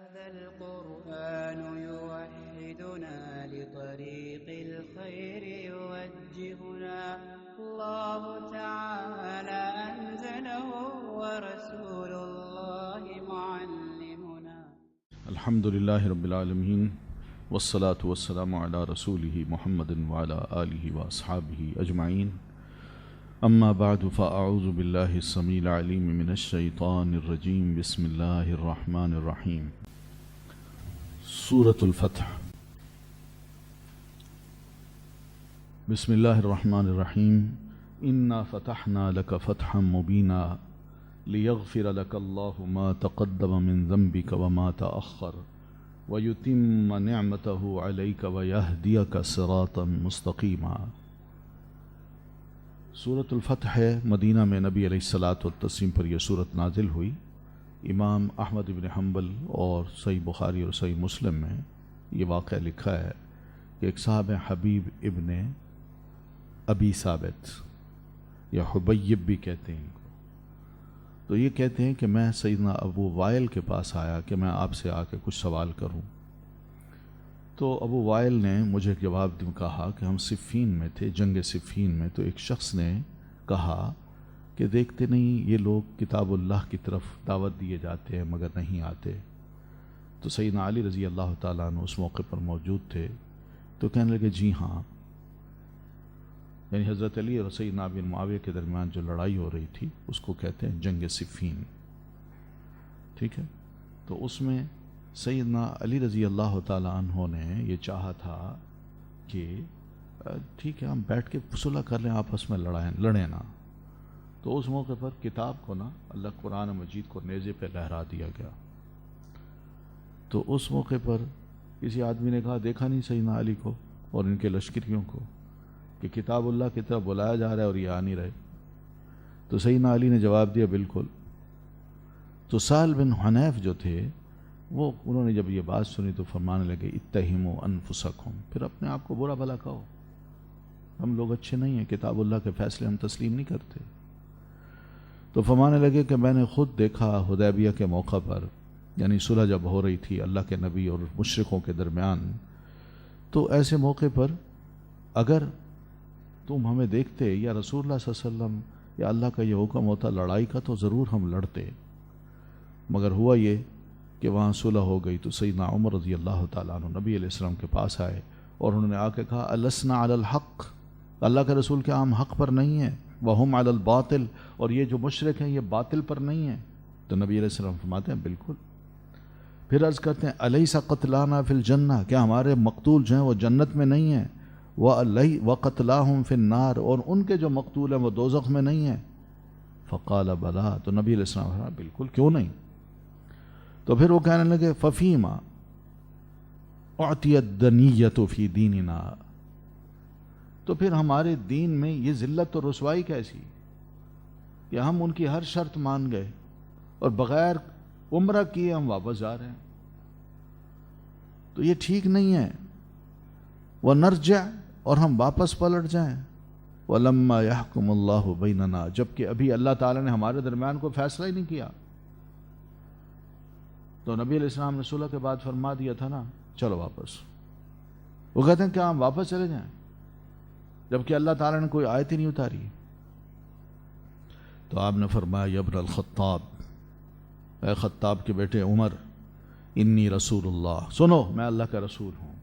هذا القرآن يوحدنا لطريق الخير يوجهنا الله تعالى أنزله ورسول الله معلمنا. الحمد لله رب العالمين والصلاة والسلام على رسوله محمد وعلى آله وأصحابه أجمعين. أما بعد فأعوذ بالله السميع العليم من الشيطان الرجيم. بسم الله الرحمن الرحيم. سورة الفتح. بسم الله الرحمن الرحيم. إنا فتحنا لك فتحا مبينا ليغفر لك الله ما تقدم من ذنبك وما تأخر ويتم نعمته عليك ويهديك صراطا مستقيما. سورۃ الفتح ہے، مدینہ میں نبی علیہ الصلاۃ والتسلیم پر یہ سورت نازل ہوئی. امام احمد بن حنبل اور صحیح بخاری اور صحیح مسلم میں یہ واقعہ لکھا ہے کہ ایک صاحب حبیب ابن ابی ثابت یا حبیب بھی کہتے ہیں ان کو، تو یہ کہتے ہیں کہ میں سیدنا ابو وائل کے پاس آیا کہ میں آپ سے آ کے کچھ سوال کروں. تو ابو وائل نے مجھے جواب دوں کہا کہ ہم صفین میں تھے، جنگ صفین میں، تو ایک شخص نے کہا کہ دیکھتے نہیں یہ لوگ کتاب اللہ کی طرف دعوت دیے جاتے ہیں مگر نہیں آتے. تو سیدنا علی رضی اللہ تعالیٰ عنہ اس موقع پر موجود تھے، تو کہنے لگے جی ہاں، یعنی حضرت علی اور سیدنا بن معاویہ کے درمیان جو لڑائی ہو رہی تھی اس کو کہتے ہیں جنگ صفین، ٹھیک ہے. تو اس میں سیدنا علی رضی اللہ تعالیٰ عنہ نے یہ چاہا تھا کہ ٹھیک ہے ہم بیٹھ کے صلح کر لیں، آپس میں لڑیں نا. تو اس موقع پر کتاب کو نا اللہ قرآن مجید کو نیزے پہ لہرا دیا گیا. تو اس موقع پر کسی آدمی نے کہا دیکھا نہیں سیدنا علی کو اور ان کے لشکریوں کو کہ کتاب اللہ کی طرف بلایا جا رہا ہے اور یہ آ نہیں رہے. تو سیدنا علی نے جواب دیا بالکل. تو سہل بن حنیف جو تھے وہ انہوں نے جب یہ بات سنی تو فرمانے لگے اتہموا انفسکم، پھر اپنے آپ کو برا بھلا کہو، ہم لوگ اچھے نہیں ہیں، کتاب اللہ کے فیصلے ہم تسلیم نہیں کرتے. تو فرمانے لگے کہ میں نے خود دیکھا حدیبیہ کے موقع پر، یعنی صلح جب ہو رہی تھی اللہ کے نبی اور مشرکوں کے درمیان، تو ایسے موقع پر اگر تم ہمیں دیکھتے یا رسول اللہ صلی اللہ علیہ وسلم یا اللہ کا یہ حکم ہوتا لڑائی کا تو ضرور ہم لڑتے، مگر ہوا یہ کہ وہاں صلح ہو گئی. تو سیدنا عمر رضی اللہ تعالیٰ عنہ نبی علیہ السلام کے پاس آئے اور انہوں نے آ کے کہا السنا علی الحق، اللہ کے رسول کیا ہم حق پر نہیں ہیں؟ وہم علی الباطل، اور یہ جو مشرک ہیں یہ باطل پر نہیں ہیں؟ تو نبی علیہ السلام فرماتے ہیں بالکل. پھر عرض کرتے ہیں الیس قتلانا فی الجنہ، کیا ہمارے مقتول جو ہیں وہ جنت میں نہیں ہیں؟ وقتلاہم فی النار، اور ان کے جو مقتول ہیں وہ دوزخ میں نہیں ہیں؟ فقال بلا، تو نبی علیہ السلام فرمایا بالکل، کیوں نہیں. تو پھر وہ کہنے لگے ففیما اعطی الدنیۃ فی دیننا، تو پھر ہمارے دین میں یہ ذلت اور رسوائی کیسی کہ ہم ان کی ہر شرط مان گئے اور بغیر عمرہ کیے ہم واپس جا رہے ہیں، تو یہ ٹھیک نہیں ہے. وَنَرْجِعْ، اور ہم واپس پلٹ جائیں. وَلَمَّا يَحْكُمُ اللَّهُ بَيْنَنَا، جبکہ ابھی اللہ تعالیٰ نے ہمارے درمیان کوئی فیصلہ ہی نہیں کیا. تو نبی علیہ السلام نے صلح کے بعد فرما دیا تھا نا چلو واپس. وہ کہتے ہیں کیا ہم واپس چلے جائیں جبکہ اللہ تعالیٰ نے کوئی آیت ہی نہیں اتاری؟ تو آپ نے فرمایا یا ابن الخطاب، اے خطاب کے بیٹے عمر، انی رسول اللہ، سنو میں اللہ کا رسول ہوں.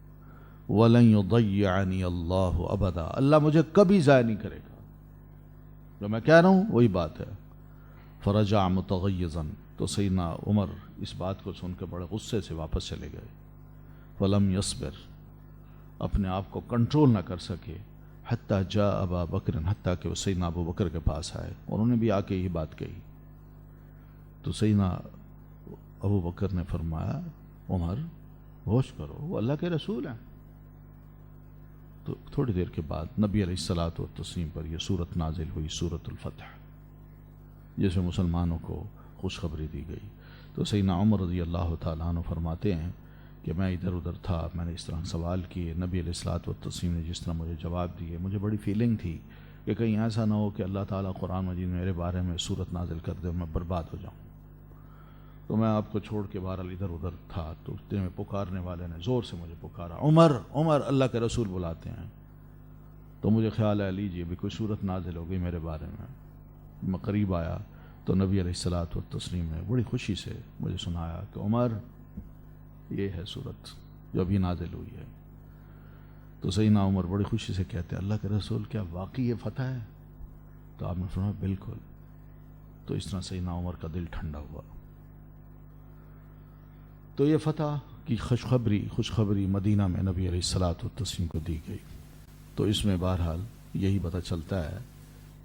وَلَن يُضَيِّعَنِيَ اللَّهُ أَبَدًا، اللہ مجھے کبھی ضائع نہیں کرے گا، جو میں کہہ رہا ہوں وہی بات ہے. فرجع متغیظا، تو سیدنا عمر اس بات کو سن کے بڑے غصے سے واپس چلے گئے. فلم یصبر، اپنے آپ کو کنٹرول نہ کر سکے. حتیٰ جاء ابا بکر، حتیٰ کہ وہ سیدنا ابو بکر کے پاس آئے اور انہوں نے بھی آ کے یہ بات کہی. تو سیدنا ابو بکر نے فرمایا عمر ہوش کرو، وہ اللہ کے رسول ہیں. تو تھوڑی دیر کے بعد نبی علیہ الصلاۃ والتسلیم پر یہ سورت نازل ہوئی، سورۃ الفتح، جس میں مسلمانوں کو خوشخبری دی گئی. تو سیدنا عمر رضی اللہ تعالیٰ عنہ فرماتے ہیں کہ میں ادھر ادھر تھا، میں نے اس طرح سوال کیے، نبی علیہ الصلاۃ والتسلیم نے جس طرح مجھے جواب دیے، مجھے بڑی فیلنگ تھی کہ کہیں ایسا نہ ہو کہ اللہ تعالیٰ قرآن مجید میرے بارے میں صورت نازل کر دے اور میں برباد ہو جاؤں. تو میں آپ کو چھوڑ کے بہرحال ادھر ادھر تھا، تو اتنے میں پکارنے والے نے زور سے مجھے پکارا، عمر عمر، اللہ کے رسول بلاتے ہیں۔ تو مجھے خیال ہے لیجیے بھی کوئی صورت نازل ہو گئی میرے بارے میں۔ میں قریب آیا تو نبی علیہ الصلوۃ والتسلیم نے بڑی خوشی سے مجھے سنایا کہ عمر یہ ہے صورت جو ابھی نازل ہوئی ہے۔ تو سیدنا عمر بڑی خوشی سے کہتے ہیں اللہ کے رسول کیا واقعی یہ فتح ہے؟ تو آپ نے فرمایا بالکل۔ تو اس طرح سیدنا عمر کا دل ٹھنڈا ہوا۔ تو یہ فتح کی خوشخبری مدینہ میں نبی علیہ الصلوۃ والتسلیم کو دی گئی۔ تو اس میں بہرحال یہی پتہ چلتا ہے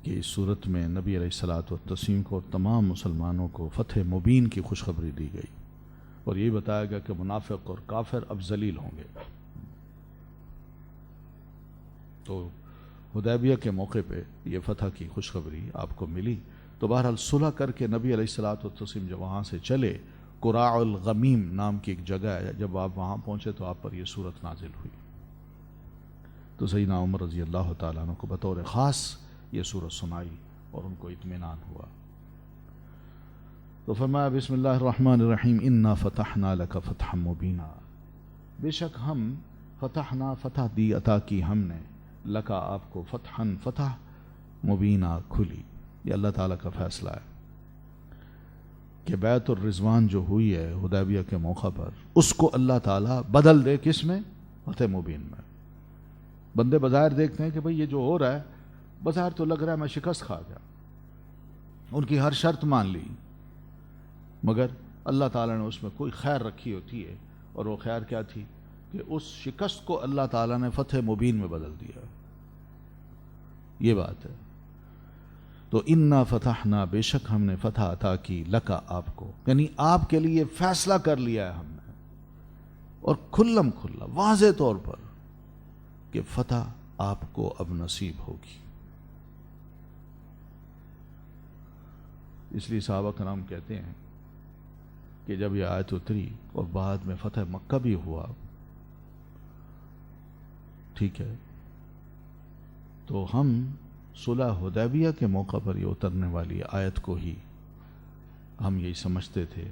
کہ اس صورت میں نبی علیہ الصلوۃ والتسلیم کو اور تمام مسلمانوں کو فتح مبین کی خوشخبری دی گئی، اور یہی بتایا گیا کہ منافق اور کافر اب ذلیل ہوں گے۔ تو حدیبیہ کے موقع پہ یہ فتح کی خوشخبری آپ کو ملی۔ تو بہرحال صلح کر کے نبی علیہ الصلوۃ والتسلیم جب وہاں سے چلے، قراع الغمیم نام کی ایک جگہ ہے، جب آپ وہاں پہنچے تو آپ پر یہ صورت نازل ہوئی۔ تو سیدنا عمر رضی اللہ تعالیٰ عنہ کو بطور خاص یہ صورت سنائی اور ان کو اطمینان ہوا۔ تو فرمایا بسم اللہ الرحمن الرحیم انا فتحنا لک فتحا مبینا، بے شک ہم فتحنا فتح دی عطا کی ہم نے، لکا آپ کو فتحن فتح، مبینہ کھلی۔ یہ اللہ تعالیٰ کا فیصلہ ہے کہ بیعت الرضوان جو ہوئی ہے حدیبیہ کے موقع پر، اس کو اللہ تعالیٰ بدل دے کس میں؟ فتح مبین میں۔ بندے بظاہر دیکھتے ہیں کہ بھئی یہ جو ہو رہا ہے بظاہر تو لگ رہا ہے میں شکست کھا گیا، ان کی ہر شرط مان لی، مگر اللہ تعالیٰ نے اس میں کوئی خیر رکھی ہوتی ہے، اور وہ خیر کیا تھی کہ اس شکست کو اللہ تعالیٰ نے فتح مبین میں بدل دیا۔ یہ بات ہے۔ تو انا فتحنا، بے شک ہم نے فتح عطا کی، لکا آپ کو، یعنی آپ کے لیے فیصلہ کر لیا ہے ہم نے، اور کھلم کھلا واضح طور پر کہ فتح آپ کو اب نصیب ہوگی۔ اس لیے صحابہ کرام کہتے ہیں کہ جب یہ آیت اتری اور بعد میں فتح مکہ بھی ہوا، ٹھیک ہے، تو ہم صلح حدیبیہ کے موقع پر یہ اترنے والی آیت کو ہی ہم یہی سمجھتے تھے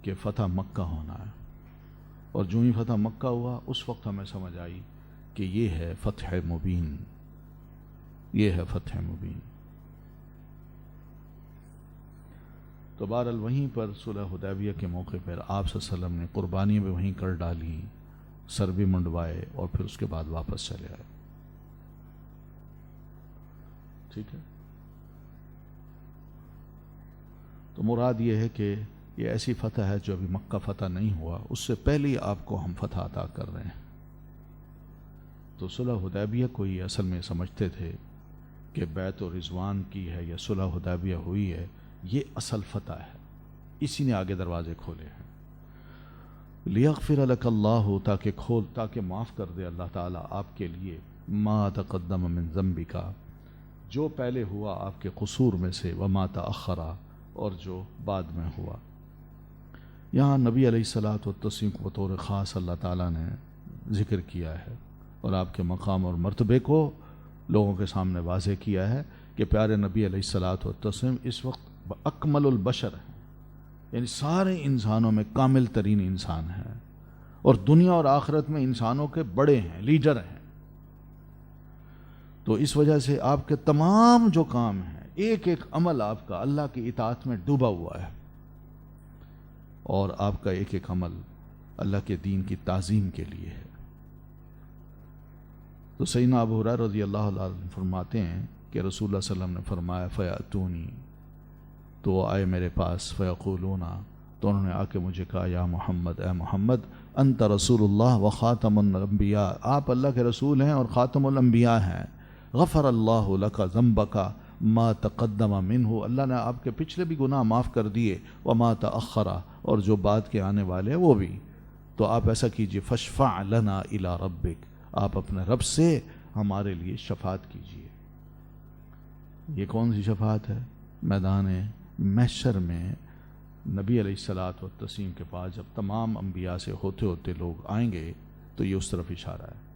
کہ فتح مکہ ہونا ہے، اور جو ہی فتح مکہ ہوا اس وقت ہمیں سمجھ آئی کہ یہ ہے فتح مبین، یہ ہے فتح مبین۔ تو بہرحال وہیں پر صلح حدیبیہ کے موقع پر آپ صلی اللہ علیہ وسلم نے قربانی بھی وہیں کر ڈالی، سر بھی منڈوائے، اور پھر اس کے بعد واپس چلے آئے۔ ٹھیک ہے، تو مراد یہ ہے کہ یہ ایسی فتح ہے جو ابھی مکہ فتح نہیں ہوا، اس سے پہلے آپ کو ہم فتح عطا کر رہے ہیں۔ تو صلح حدیبیہ کو یہ اصل میں سمجھتے تھے کہ بیعت و رضوان کی ہے یا صلح حدیبیہ ہوئی ہے، یہ اصل فتح ہے، اسی نے آگے دروازے کھولے ہیں۔ لیغفر لک اللہ، تاکہ معاف کر دے اللہ تعالیٰ آپ کے لیے، ما تقدم من ذنبک، جو پہلے ہوا آپ کے قصور میں سے، وما تأخر، اور جو بعد میں ہوا۔ یہاں نبی علیہ الصلوۃ والتسلیم کو بطور خاص اللہ تعالیٰ نے ذکر کیا ہے، اور آپ کے مقام اور مرتبے کو لوگوں کے سامنے واضح کیا ہے کہ پیارے نبی علیہ الصلوۃ والتسلیم اس وقت اکمل البشر ہیں، یعنی سارے انسانوں میں کامل ترین انسان ہیں، اور دنیا اور آخرت میں انسانوں کے بڑے ہیں، لیڈر ہیں۔ تو اس وجہ سے آپ کے تمام جو کام ہیں، ایک ایک عمل آپ کا اللہ کی اطاعت میں ڈوبا ہوا ہے، اور آپ کا ایک ایک عمل اللہ کے دین کی تعظیم کے لیے ہے۔ تو سیدنا ابو ہریرہ رضی اللہ عنہ فرماتے ہیں کہ رسول اللہ صلی اللہ علیہ وسلم نے فرمایا فیاتونی، تو وہ آئے میرے پاس، فیقولون، تو انہوں نے آ کے مجھے کہا یا محمد، اے محمد، انت رسول اللہ و خاتم الانبیاء، آپ اللہ کے رسول ہیں اور خاتم الانبیاء ہیں، غفر اللہ لک ذنبک ما تقدم منہ، اللہ نے آپ کے پچھلے بھی گناہ معاف کر دیے، وما تأخر، اور جو بعد کے آنے والے ہیں وہ بھی۔ تو آپ ایسا کیجئے، فاشفع لنا الی ربک، آپ اپنے رب سے ہمارے لیے شفاعت کیجئے۔ یہ کون سی شفاعت ہے؟ میدان محشر میں نبی علیہ الصلوۃ والتسلیم کے پاس جب تمام انبیاء سے ہوتے ہوتے لوگ آئیں گے تو یہ اس طرف اشارہ ہے۔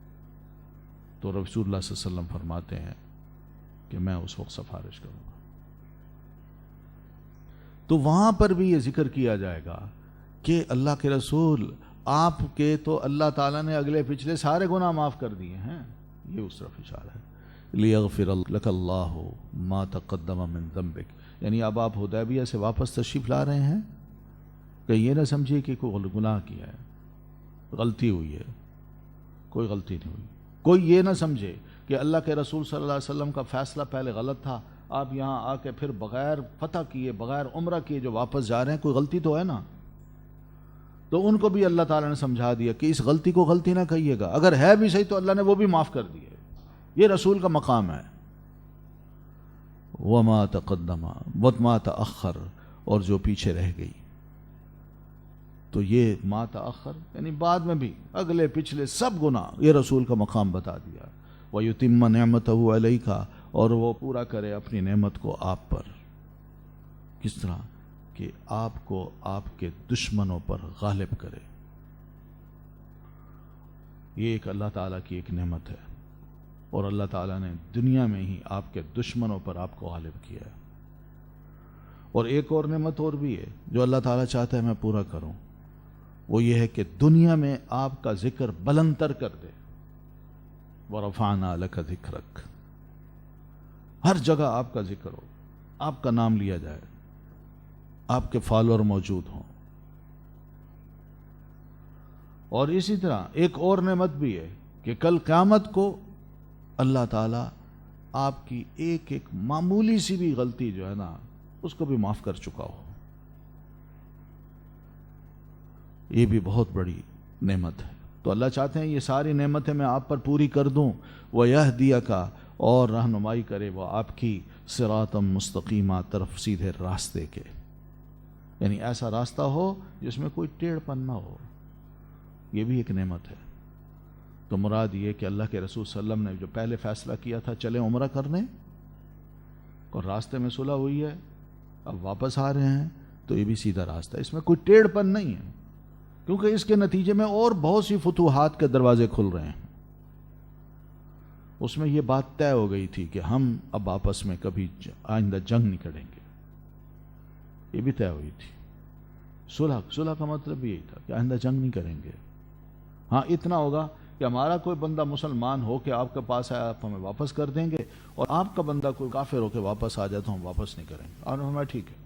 تو رسول اللہ صلی اللہ علیہ وسلم فرماتے ہیں کہ میں اس وقت سفارش کروں گا۔ تو وہاں پر بھی یہ ذکر کیا جائے گا کہ اللہ کے رسول آپ کے تو اللہ تعالیٰ نے اگلے پچھلے سارے گناہ معاف کر دیے ہیں، یہ اس طرف اشارہ ہے۔ لیغفر لک اللہ ما تقدم من ذنبک، یعنی اب آپ حدیبیہ سے واپس تشریف لا رہے ہیں کہ یہ نہ سمجھیے کہ کوئی گناہ کیا ہے، غلطی ہوئی ہے، کوئی غلطی نہیں ہوئی۔ کوئی یہ نہ سمجھے کہ اللہ کے رسول صلی اللہ علیہ وسلم کا فیصلہ پہلے غلط تھا، آپ یہاں آ کے پھر بغیر فتح کیے، بغیر عمرہ کیے جو واپس جا رہے ہیں، کوئی غلطی تو ہے نا۔ تو ان کو بھی اللہ تعالیٰ نے سمجھا دیا کہ اس غلطی کو غلطی نہ کہیے گا، اگر ہے بھی صحیح تو اللہ نے وہ بھی معاف کر دیے، یہ رسول کا مقام ہے۔ وما تقدم وما تأخر، اور جو پیچھے رہ گئی، تو یہ ما تأخر یعنی بعد میں بھی اگلے پچھلے سب گناہ یہ رسول کا مقام بتا دیا۔ وَيُتِمَّ نِعْمَتَهُ عَلَيْكَ، اور وہ پورا کرے اپنی نعمت کو آپ پر۔ کس طرح؟ کہ آپ کو آپ کے دشمنوں پر غالب کرے۔ یہ ایک اللہ تعالیٰ کی ایک نعمت ہے، اور اللہ تعالیٰ نے دنیا میں ہی آپ کے دشمنوں پر آپ کو غالب کیا ہے۔ اور ایک اور نعمت اور بھی ہے جو اللہ تعالیٰ چاہتا ہے میں پورا کروں، وہ یہ ہے کہ دنیا میں آپ کا ذکر بلند تر کر دے۔ وَرَفَعْنَا لَكَ ذِكْرَكَ، ہر جگہ آپ کا ذکر ہو، آپ کا نام لیا جائے، آپ کے فالوور موجود ہوں۔ اور اسی طرح ایک اور نعمت بھی ہے کہ کل قیامت کو اللہ تعالیٰ آپ کی ایک ایک معمولی سی بھی غلطی جو ہے نا اس کو بھی معاف کر چکا ہو۔ یہ بھی بہت بڑی نعمت ہے۔ تو اللہ چاہتے ہیں یہ ساری نعمتیں میں آپ پر پوری کر دوں، وَيَهْدِيَكَ، اور رہنمائی کرے وہ آپ کی صراطا مستقیمہ، طرف سیدھے راستے کے، یعنی ایسا راستہ ہو جس میں کوئی ٹیڑھ پن نہ ہو۔ یہ بھی ایک نعمت ہے۔ تو مراد یہ کہ اللہ کے رسول صلی اللہ علیہ وسلم نے جو پہلے فیصلہ کیا تھا چلیں عمرہ کرنے، اور راستے میں صلح ہوئی ہے، اب واپس آ رہے ہیں، تو یہ بھی سیدھا راستہ ہے، اس میں کوئی ٹیڑھ پن نہیں ہے، کیونکہ اس کے نتیجے میں اور بہت سی فتوحات کے دروازے کھل رہے ہیں۔ اس میں یہ بات طے ہو گئی تھی کہ ہم اب آپس میں کبھی آئندہ جنگ نہیں کریں گے، یہ بھی طے ہوئی تھی۔ صلح کا مطلب یہی تھا کہ آئندہ جنگ نہیں کریں گے۔ ہاں اتنا ہوگا کہ ہمارا کوئی بندہ مسلمان ہو کے آپ کے پاس آیا، آپ ہمیں واپس کر دیں گے، اور آپ کا بندہ کوئی کافر ہو کے واپس آ جائے تو ہم واپس نہیں کریں گے، اور ہمیں ٹھیک ہے۔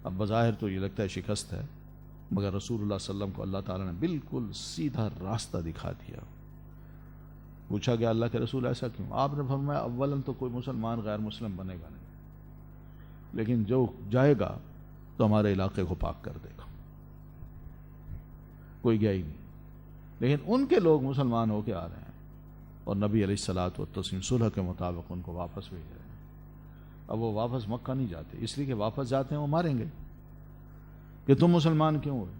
اب بظاہر تو یہ لگتا ہے شکست ہے، مگر رسول اللہ صلی اللہ علیہ وسلم کو اللہ تعالیٰ نے بالکل سیدھا راستہ دکھا دیا۔ پوچھا گیا اللہ کے رسول ایسا کیوں؟ آپ نے فرمایا اولاً تو کوئی مسلمان غیر مسلم بنے گا نہیں، لیکن جو جائے گا تو ہمارے علاقے کو پاک کر دے گا۔ کوئی گیا ہی نہیں، لیکن ان کے لوگ مسلمان ہو کے آ رہے ہیں، اور نبی علیہ الصلوۃ والتسلیم صلح کے مطابق ان کو واپس بھیج رہے ہیں۔ اب وہ واپس مکہ نہیں جاتے، اس لیے کہ واپس جاتے ہیں وہ ماریں گے کہ تم مسلمان کیوں ہوئے۔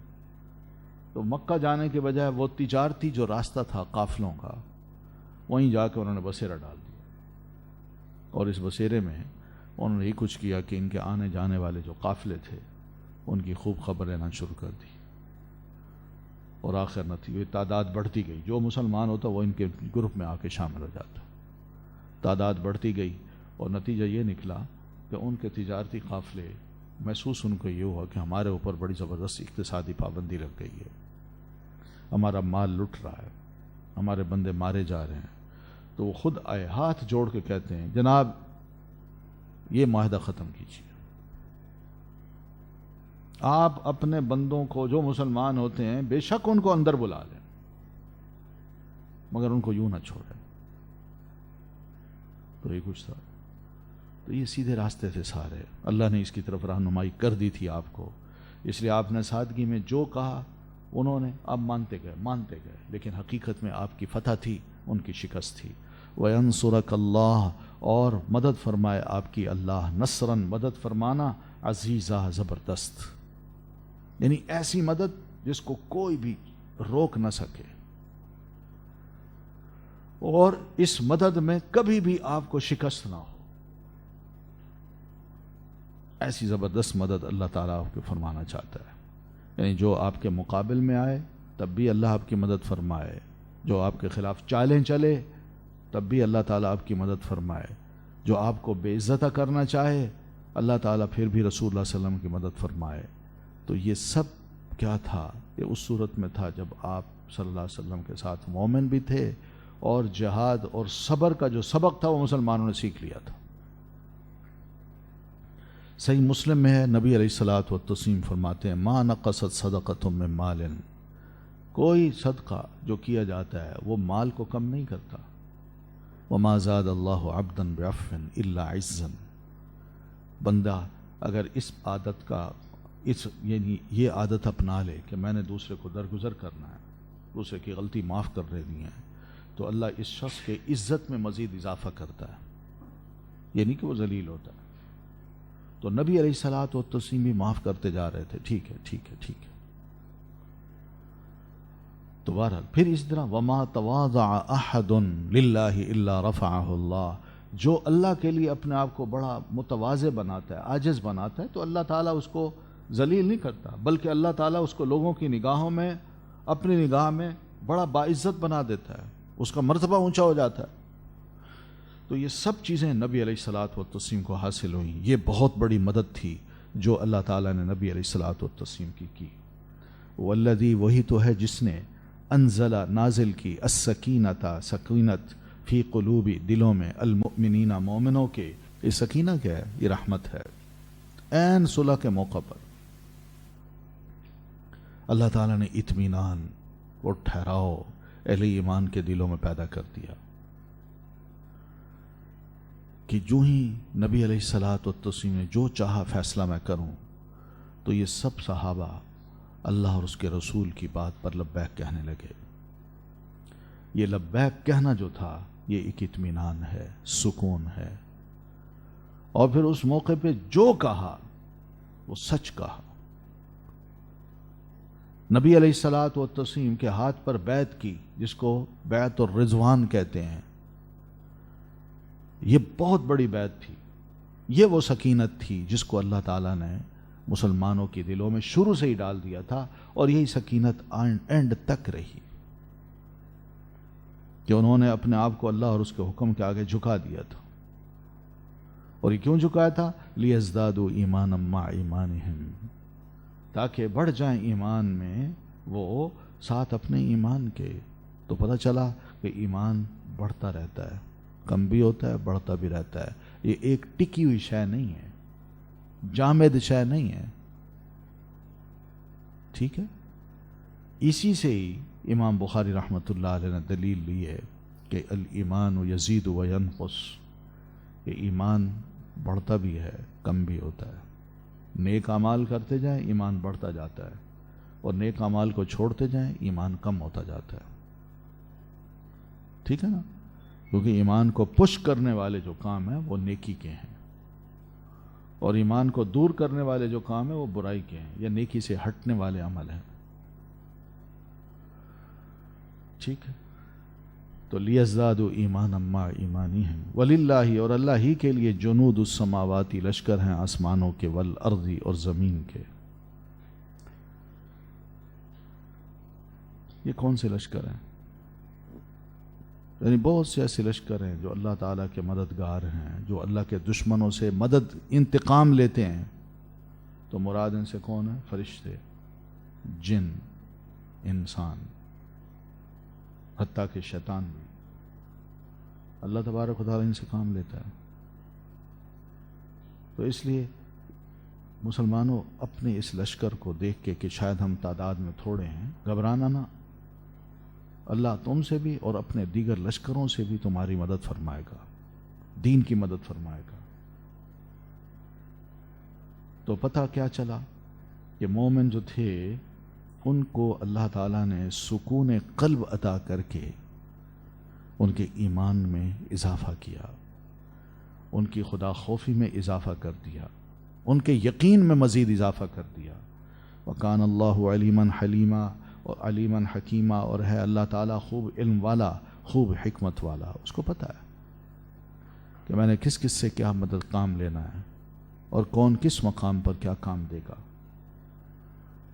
تو مکہ جانے کے بجائے وہ تجارتی جو راستہ تھا قافلوں کا، وہیں جا کے انہوں نے بسیرا ڈال دیا، اور اس بسیرے میں انہوں نے یہ کچھ کیا کہ ان کے آنے جانے والے جو قافلے تھے ان کی خوب خبر لینا شروع کر دی، اور آخر نتیجہ تعداد بڑھتی گئی، جو مسلمان ہوتا وہ ان کے گروپ میں آ کے شامل ہو جاتا، تعداد بڑھتی گئی، اور نتیجہ یہ نکلا کہ ان کے تجارتی قافلے محسوس ان کو یہ ہوا کہ ہمارے اوپر بڑی زبردست اقتصادی پابندی لگ گئی ہے، ہمارا مال لٹ رہا ہے، ہمارے بندے مارے جا رہے ہیں۔ تو وہ خود آئے، ہاتھ جوڑ کے کہتے ہیں جناب یہ معاہدہ ختم کیجیے، آپ اپنے بندوں کو جو مسلمان ہوتے ہیں بے شک ان کو اندر بلا لیں، مگر ان کو یوں نہ چھوڑیں۔ تو یہ کچھ تھا، تو یہ سیدھے راستے تھے سارے، اللہ نے اس کی طرف رہنمائی کر دی تھی آپ کو، اس لیے آپ نے سادگی میں جو کہا انہوں نے اب مانتے گئے، لیکن حقیقت میں آپ کی فتح تھی، ان کی شکست تھی۔ وَيَنصُرَكَ اللَّهُ، اور مدد فرمائے آپ کی اللہ، نصراً مدد فرمانا، عزیزہ زبردست، یعنی ایسی مدد جس کو کوئی بھی روک نہ سکے، اور اس مدد میں کبھی بھی آپ کو شکست نہ ہو، ایسی زبردست مدد اللہ تعالیٰ آپ کو فرمانا چاہتا ہے۔ یعنی جو آپ کے مقابل میں آئے تب بھی اللہ آپ کی مدد فرمائے، جو آپ کے خلاف چالیں چلے تب بھی اللہ تعالیٰ آپ کی مدد فرمائے، جو آپ کو بے عزت کرنا چاہے اللہ تعالیٰ پھر بھی رسول اللہ صلی اللہ علیہ وسلم کی مدد فرمائے، تو یہ سب کیا تھا؟ یہ اس صورت میں تھا جب آپ صلی اللہ علیہ وسلم کے ساتھ مومن بھی تھے اور جہاد اور صبر کا جو سبق تھا وہ مسلمانوں نے سیکھ لیا تھا۔ صحیح مسلم میں ہے، نبی علیہ الصلوۃ والتسلیم فرماتے ہیں ما نقصت صدقۃ من مال، کوئی صدقہ جو کیا جاتا ہے وہ مال کو کم نہیں کرتا۔ وما زاد اللہ عبدا بعفو الا عزا، بندہ اگر اس عادت کا یعنی یہ عادت اپنا لے کہ میں نے دوسرے کو درگزر کرنا ہے، دوسرے کی غلطی معاف کر دینی ہے، تو اللہ اس شخص کے عزت میں مزید اضافہ کرتا ہے، یعنی کہ وہ ذلیل ہوتا ہے۔ تو نبی علیہ الصلوۃ والتسلیم بھی معاف کرتے جا رہے تھے، ٹھیک ہے ٹھیک ہے ٹھیک ہے۔ تو بہرحال پھر اس طرح وما تواضع احد للہ الا رفعہ اللہ، جو اللہ کے لیے اپنے آپ کو بڑا متواضع بناتا ہے، عاجز بناتا ہے، تو اللہ تعالیٰ اس کو ذلیل نہیں کرتا، بلکہ اللہ تعالیٰ اس کو لوگوں کی نگاہوں میں، اپنی نگاہ میں بڑا باعزت بنا دیتا ہے، اس کا مرتبہ اونچا ہو جاتا ہے۔ تو یہ سب چیزیں نبی علیہ الصلوۃ والتسلیم کو حاصل ہوئیں، یہ بہت بڑی مدد تھی جو اللہ تعالیٰ نے نبی علیہ الصلوۃ والتسلیم کی۔ والذی، وہی تو ہے جس نے انزل، نازل کی، السکینۃ، سکینت، فی قلوب، دلوں میں، المؤمنین، مومنوں کے۔ یہ سکینہ کیا ہے؟ یہ رحمت ہے۔ عین صلح کے موقع پر اللہ تعالیٰ نے اطمینان اور ٹھہراؤ اہل ایمان کے دلوں میں پیدا کر دیا کہ جو ہی نبی علیہ الصلوۃ والتسلیم نے جو چاہا فیصلہ میں کروں، تو یہ سب صحابہ اللہ اور اس کے رسول کی بات پر لبیک کہنے لگے۔ یہ لبیک کہنا جو تھا یہ ایک اطمینان ہے، سکون ہے، اور پھر اس موقع پہ جو کہا وہ سچ کہا۔ نبی علیہ الصلوۃ والتسلیم کے ہاتھ پر بیعت کی، جس کو بیعت الرضوان کہتے ہیں، یہ بہت بڑی بیعت تھی۔ یہ وہ سکینت تھی جس کو اللہ تعالیٰ نے مسلمانوں کے دلوں میں شروع سے ہی ڈال دیا تھا، اور یہی سکینت اینڈ تک رہی کہ انہوں نے اپنے آپ کو اللہ اور اس کے حکم کے آگے جھکا دیا تھا۔ اور یہ کیوں جھکایا تھا؟ لیزدادوا ایمانا مع ایمانہم، تاکہ بڑھ جائیں ایمان میں وہ ساتھ اپنے ایمان کے۔ تو پتہ چلا کہ ایمان بڑھتا رہتا ہے، کم بھی ہوتا ہے، بڑھتا بھی رہتا ہے۔ یہ ایک ٹکی ہوئی شے نہیں ہے، جامد شے نہیں ہے، ٹھیک ہے؟ اسی سے ہی امام بخاری رحمۃ اللہ علیہ نے دلیل لی ہے کہ الایمان یزید و ینقص، کہ ایمان بڑھتا بھی ہے، کم بھی ہوتا ہے۔ نیک اعمال کرتے جائیں ایمان بڑھتا جاتا ہے، اور نیک اعمال کو چھوڑتے جائیں ایمان کم ہوتا جاتا ہے، ٹھیک ہے نا؟ کیونکہ ایمان کو پش کرنے والے جو کام ہیں وہ نیکی کے ہیں، اور ایمان کو دور کرنے والے جو کام ہیں وہ برائی کے ہیں یا نیکی سے ہٹنے والے عمل ہیں، ٹھیک ہے؟ تو لیزدادوا ایمانا مع ایمانہم وللہ، اور اللہ ہی کے لیے جنود السماواتی، لشکر ہیں آسمانوں کے، والارض، اور زمین کے۔ یہ کون سے لشکر ہیں؟ یعنی بہت سے ایسے لشکر ہیں جو اللہ تعالیٰ کے مددگار ہیں، جو اللہ کے دشمنوں سے مدد، انتقام لیتے ہیں۔ تو مراد ان سے کون ہے؟ فرشتے، جن، انسان، حتیٰ کہ شیطان بھی۔ اللہ تبارک و تعالیٰ ان سے کام لیتا ہے۔ تو اس لیے مسلمانوں اپنے اس لشکر کو دیکھ کے کہ شاید ہم تعداد میں تھوڑے ہیں، گھبرانا نہ، اللہ تم سے بھی اور اپنے دیگر لشکروں سے بھی تمہاری مدد فرمائے گا، دین کی مدد فرمائے گا۔ تو پتہ کیا چلا کہ مومن جو تھے ان کو اللہ تعالیٰ نے سکون قلب عطا کر کے ان کے ایمان میں اضافہ کیا، ان کی خدا خوفی میں اضافہ کر دیا، ان کے یقین میں مزید اضافہ کر دیا۔ وَكَانَ اللَّهُ عَلِيمًا حَلِيمًا، اور علیمًا حکیمہ، اور ہے اللہ تعالیٰ خوب علم والا، خوب حکمت والا۔ اس کو پتہ ہے کہ میں نے کس کس سے کیا مدد کام لینا ہے، اور کون کس مقام پر کیا کام دے گا،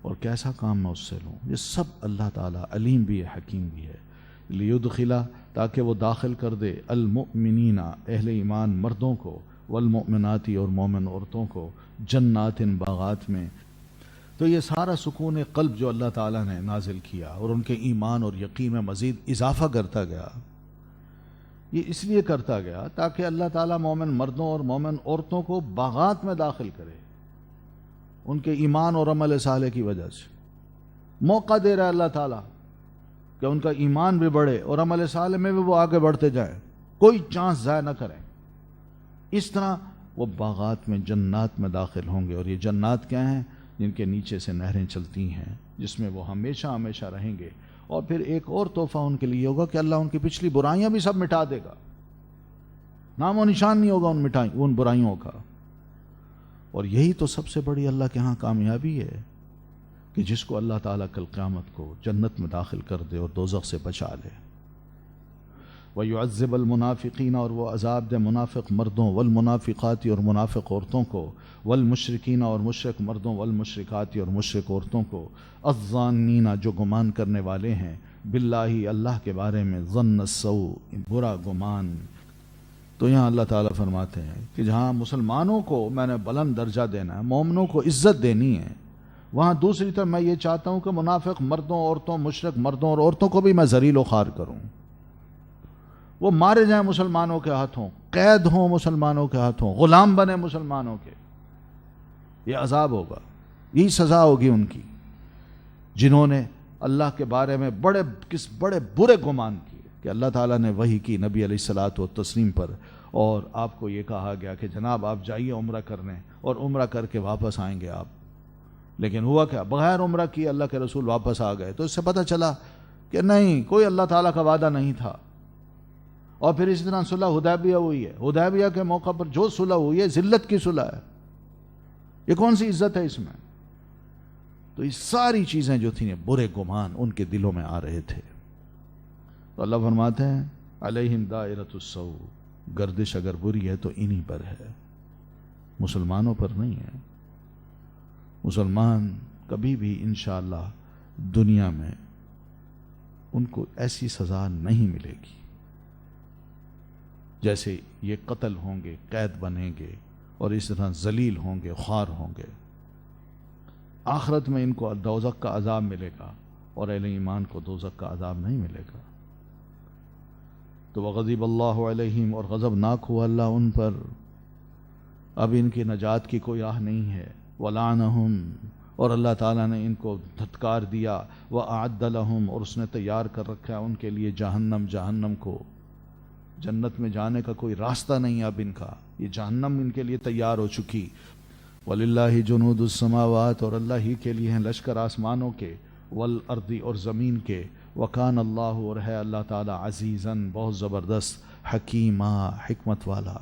اور کیسا کام میں اس سے لوں۔ یہ سب اللہ تعالیٰ علیم بھی ہے، حکیم بھی ہے۔ لیدخلا، تاکہ وہ داخل کر دے، المؤمنین، اہل ایمان مردوں کو، والمؤمناتی، اور مومن عورتوں کو، جنات، باغات میں، تو یہ سارا سکون قلب جو اللہ تعالیٰ نے نازل کیا اور ان کے ایمان اور یقین میں مزید اضافہ کرتا گیا، یہ اس لیے کرتا گیا تاکہ اللہ تعالیٰ مومن مردوں اور مومن عورتوں کو باغات میں داخل کرے، ان کے ایمان اور عمل صالح کی وجہ سے موقع دے رہا ہے اللہ تعالیٰ کہ ان کا ایمان بھی بڑھے اور عمل صالح میں بھی وہ آگے بڑھتے جائیں، کوئی چانس ضائع نہ کریں۔ اس طرح وہ باغات میں جنات میں داخل ہوں گے، اور یہ جنات کیا ہیں؟ جن کے نیچے سے نہریں چلتی ہیں، جس میں وہ ہمیشہ ہمیشہ رہیں گے۔ اور پھر ایک اور تحفہ ان کے لیے ہوگا کہ اللہ ان کی پچھلی برائیاں بھی سب مٹا دے گا، نام و نشان نہیں ہوگا ان برائیوں کا۔ اور یہی تو سب سے بڑی اللہ کے ہاں کامیابی ہے کہ جس کو اللہ تعالیٰ کل قیامت کو جنت میں داخل کر دے اور دوزخ سے بچا لے۔ وَيُعَذِّبَ الْمُنَافِقِينَ، اور وہ عذاب دے منافق مردوں، والمنافقات اور منافق عورتوں کو، والمشرکین اور مشرک مردوں، والمشرکات اور مشرک عورتوں کو، الظانین جو گمان کرنے والے ہیں، باللہ اللہ کے بارے میں، ظن السوء برا گمان۔ تو یہاں اللہ تعالیٰ فرماتے ہیں کہ جہاں مسلمانوں کو میں نے بلند درجہ دینا ہے، مومنوں کو عزت دینی ہے، وہاں دوسری طرف میں یہ چاہتا ہوں کہ منافق مردوں عورتوں، مشرک مردوں اور عورتوں کو بھی میں ذلیل و خوار کروں، وہ مارے جائیں مسلمانوں کے ہاتھوں، قید ہوں مسلمانوں کے ہاتھوں، غلام بنے مسلمانوں کے۔ یہ عذاب ہوگا، یہی سزا ہوگی ان کی، جنہوں نے اللہ کے بارے میں بڑے برے گمان کیے کہ اللہ تعالیٰ نے وحی کی نبی علیہ الصلاۃ والتسلیم پر، اور آپ کو یہ کہا گیا کہ جناب آپ جائیے عمرہ کرنے، اور عمرہ کر کے واپس آئیں گے آپ، لیکن ہوا کیا؟ بغیر عمرہ کیے اللہ کے رسول واپس آ گئے۔ تو اس سے پتہ چلا کہ نہیں، کوئی اللہ تعالیٰ کا وعدہ نہیں تھا۔ اور پھر اسی طرح صلح حدیبیہ ہوئی ہے، حدیبیہ کے موقع پر جو صلح ہوئی ہے ذلت کی صلح ہے، یہ کون سی عزت ہے اس میں؟ تو یہ ساری چیزیں جو تھیں برے گمان ان کے دلوں میں آ رہے تھے۔ تو اللہ فرماتے ہیں علیہم دائرۃ السوء، گردش اگر بری ہے تو انہی پر ہے، مسلمانوں پر نہیں ہے۔ مسلمان کبھی بھی انشاءاللہ دنیا میں ان کو ایسی سزا نہیں ملے گی جیسے یہ قتل ہوں گے، قید بنیں گے، اور اس طرح ذلیل ہوں گے، خوار ہوں گے۔ آخرت میں ان کو دوزخ کا عذاب ملے گا، اور اہل ایمان کو دوزخ کا عذاب نہیں ملے گا۔ تو وغضب اللہ علیہم، اور غضب ناک ہوا اللہ ان پر، اب ان کی نجات کی کوئی راہ نہیں ہے۔ ولعنہم، اور اللہ تعالیٰ نے ان کو دھتکار دیا۔ وأعد لہم، اور اس نے تیار کر رکھا ہے ان کے لیے جہنم کو، جنت میں جانے کا کوئی راستہ نہیں اب ان کا، یہ جہنم ان کے لیے تیار ہو چکی۔ وَلِلَّهِ جُنُودُ السَّمَاوَاتِ، اور اللہ ہی کے لیے ہیں لشکر آسمانوں کے، وَالْأَرْضِ، اور زمین کے، وَكَانَ اللَّهُ، اور ہے اللہ تعالیٰ، عزیزاً بہت زبردست، حکیمہ حکمت والا۔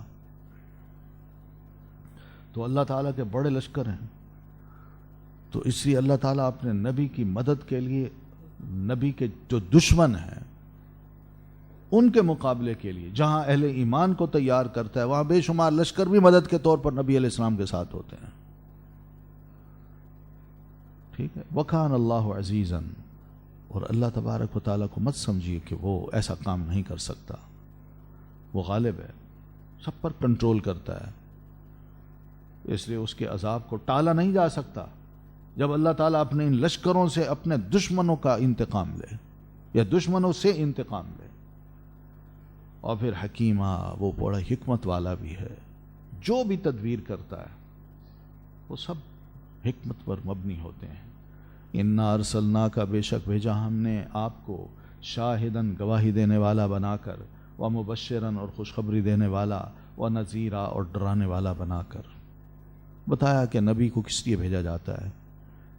تو اللہ تعالیٰ کے بڑے لشکر ہیں، تو اس لیے اللہ تعالیٰ اپنے نبی کی مدد کے لیے نبی کے جو دشمن ہیں ان کے مقابلے کے لیے جہاں اہل ایمان کو تیار کرتا ہے، وہاں بے شمار لشکر بھی مدد کے طور پر نبی علیہ السلام کے ساتھ ہوتے ہیں۔ ٹھیک ہے، وَكَانَ اللَّهُ عَزِيزًا، اور اللہ تبارک و تعالیٰ کو مت سمجھیے کہ وہ ایسا کام نہیں کر سکتا، وہ غالب ہے، سب پر کنٹرول کرتا ہے، اس لیے اس کے عذاب کو ٹالا نہیں جا سکتا۔ جب اللہ تعالیٰ اپنے ان لشکروں سے اپنے دشمنوں کا انتقام لے یا دشمنوں سے انتقام لے، اور پھر حکیمہ، وہ بڑا حکمت والا بھی ہے، جو بھی تدبیر کرتا ہے وہ سب حکمت پر مبنی ہوتے ہیں۔ اِنَّا أَرْسَلْنَاكَ، بے شک بھیجا ہم نے آپ کو، شاہداً گواہی دینے والا بنا کر، وَمُبَشِّرًا، اور خوشخبری دینے والا، وَنَذِيرًا، اور ڈرانے والا بنا کر۔ بتایا کہ نبی کو کس لیے بھیجا جاتا ہے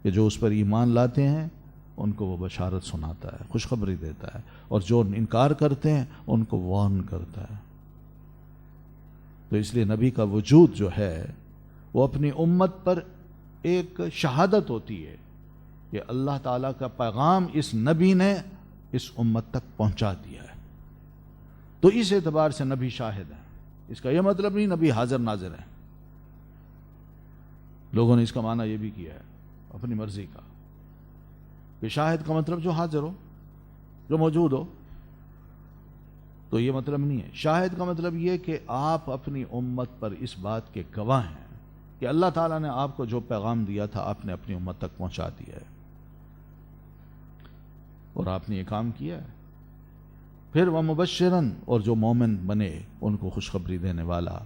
کہ جو اس پر ایمان لاتے ہیں ان کو وہ بشارت سناتا ہے، خوشخبری دیتا ہے، اور جو انکار کرتے ہیں ان کو وارن کرتا ہے۔ تو اس لیے نبی کا وجود جو ہے وہ اپنی امت پر ایک شہادت ہوتی ہے کہ اللہ تعالیٰ کا پیغام اس نبی نے اس امت تک پہنچا دیا ہے۔ تو اس اعتبار سے نبی شاہد ہے، اس کا یہ مطلب نہیں نبی حاضر ناظر ہے۔ لوگوں نے اس کا معنی یہ بھی کیا ہے اپنی مرضی کا کہ شاہد کا مطلب جو حاضر ہو، جو موجود ہو، تو یہ مطلب نہیں ہے۔ شاہد کا مطلب یہ کہ آپ اپنی امت پر اس بات کے گواہ ہیں کہ اللہ تعالیٰ نے آپ کو جو پیغام دیا تھا آپ نے اپنی امت تک پہنچا دیا ہے، اور آپ نے یہ کام کیا ہے۔ پھر وَمُبَشِّرًا، اور جو مومن بنے ان کو خوشخبری دینے والا،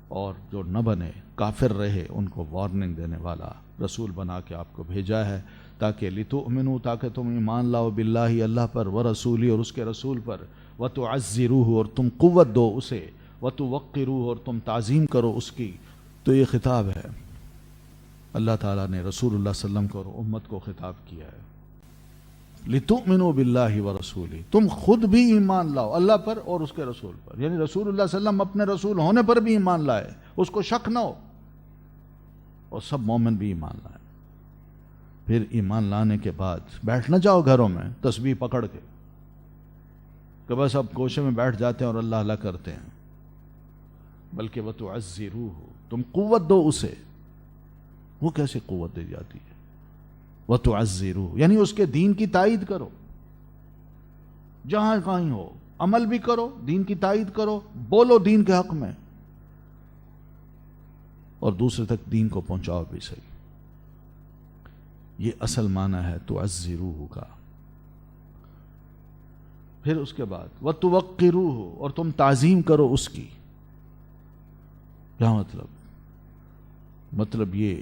اور جو نہ بنے کافر رہے ان کو وارننگ دینے والا رسول بنا کے آپ کو بھیجا ہے، تاکہ لِتُؤْمِنُوا، تاکہ تم ایمان لاؤ، باللہ اللہ پر، وَرَسُولِهِ، اور اس کے رسول پر، وَتُعَزِّرُوهُ، اور تم قوت دو اسے، وَتُوَقِّرُوهُ، اور تم تعظیم کرو اس کی۔ تو یہ خطاب ہے، اللہ تعالیٰ نے رسول اللہ صلی اللہ علیہ وسلم کو اور امت کو خطاب کیا ہے، لِتُؤْمِنُوا بِاللَّهِ وَرَسُولِهِ، تم خود بھی ایمان لاؤ اللہ پر اور اس کے رسول پر، یعنی رسول اللہ صلی اللہ علیہ وسلم اپنے رسول ہونے پر بھی ایمان لائے، اس کو شک نہ ہو، اور سب مومن بھی ایمان لائے۔ پھر ایمان لانے کے بعد بیٹھ نہ جاؤ گھروں میں تسبیح پکڑ کے کہ بس اب کوشے میں بیٹھ جاتے ہیں اور اللہ اللہ کرتے ہیں، بلکہ وَتُعَزِّرُوهُ، تم قوت دو اسے۔ وہ کیسے قوت دی جاتی ہے؟ وَتُعَزِّرُوهُ، یعنی اس کے دین کی تائید کرو، جہاں کہیں ہو عمل بھی کرو، دین کی تائید کرو، بولو دین کے حق میں، اور دوسرے تک دین کو پہنچاؤ بھی صحیح۔ یہ اصل معنی ہے تُعَزِّرُوهُ کا۔ پھر اس کے بعد وَتُوَقِّرُوهُ، اور تم تعظیم کرو اس کی۔ کیا مطلب یہ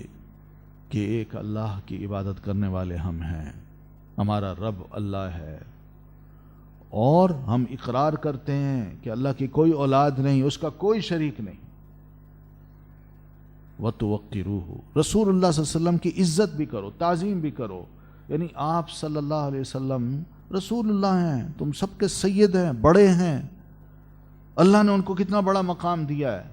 کہ ایک اللہ کی عبادت کرنے والے ہم ہیں، ہمارا رب اللہ ہے، اور ہم اقرار کرتے ہیں کہ اللہ کی کوئی اولاد نہیں، اس کا کوئی شریک نہیں۔ وَتُوَقِّرُوهُ، رسول اللہ صلی اللہ علیہ وسلم کی عزت بھی کرو، تعظیم بھی کرو، یعنی آپ صلی اللہ علیہ وسلم رسول اللہ ہیں، تم سب کے سید ہیں، بڑے ہیں، اللہ نے ان کو کتنا بڑا مقام دیا ہے،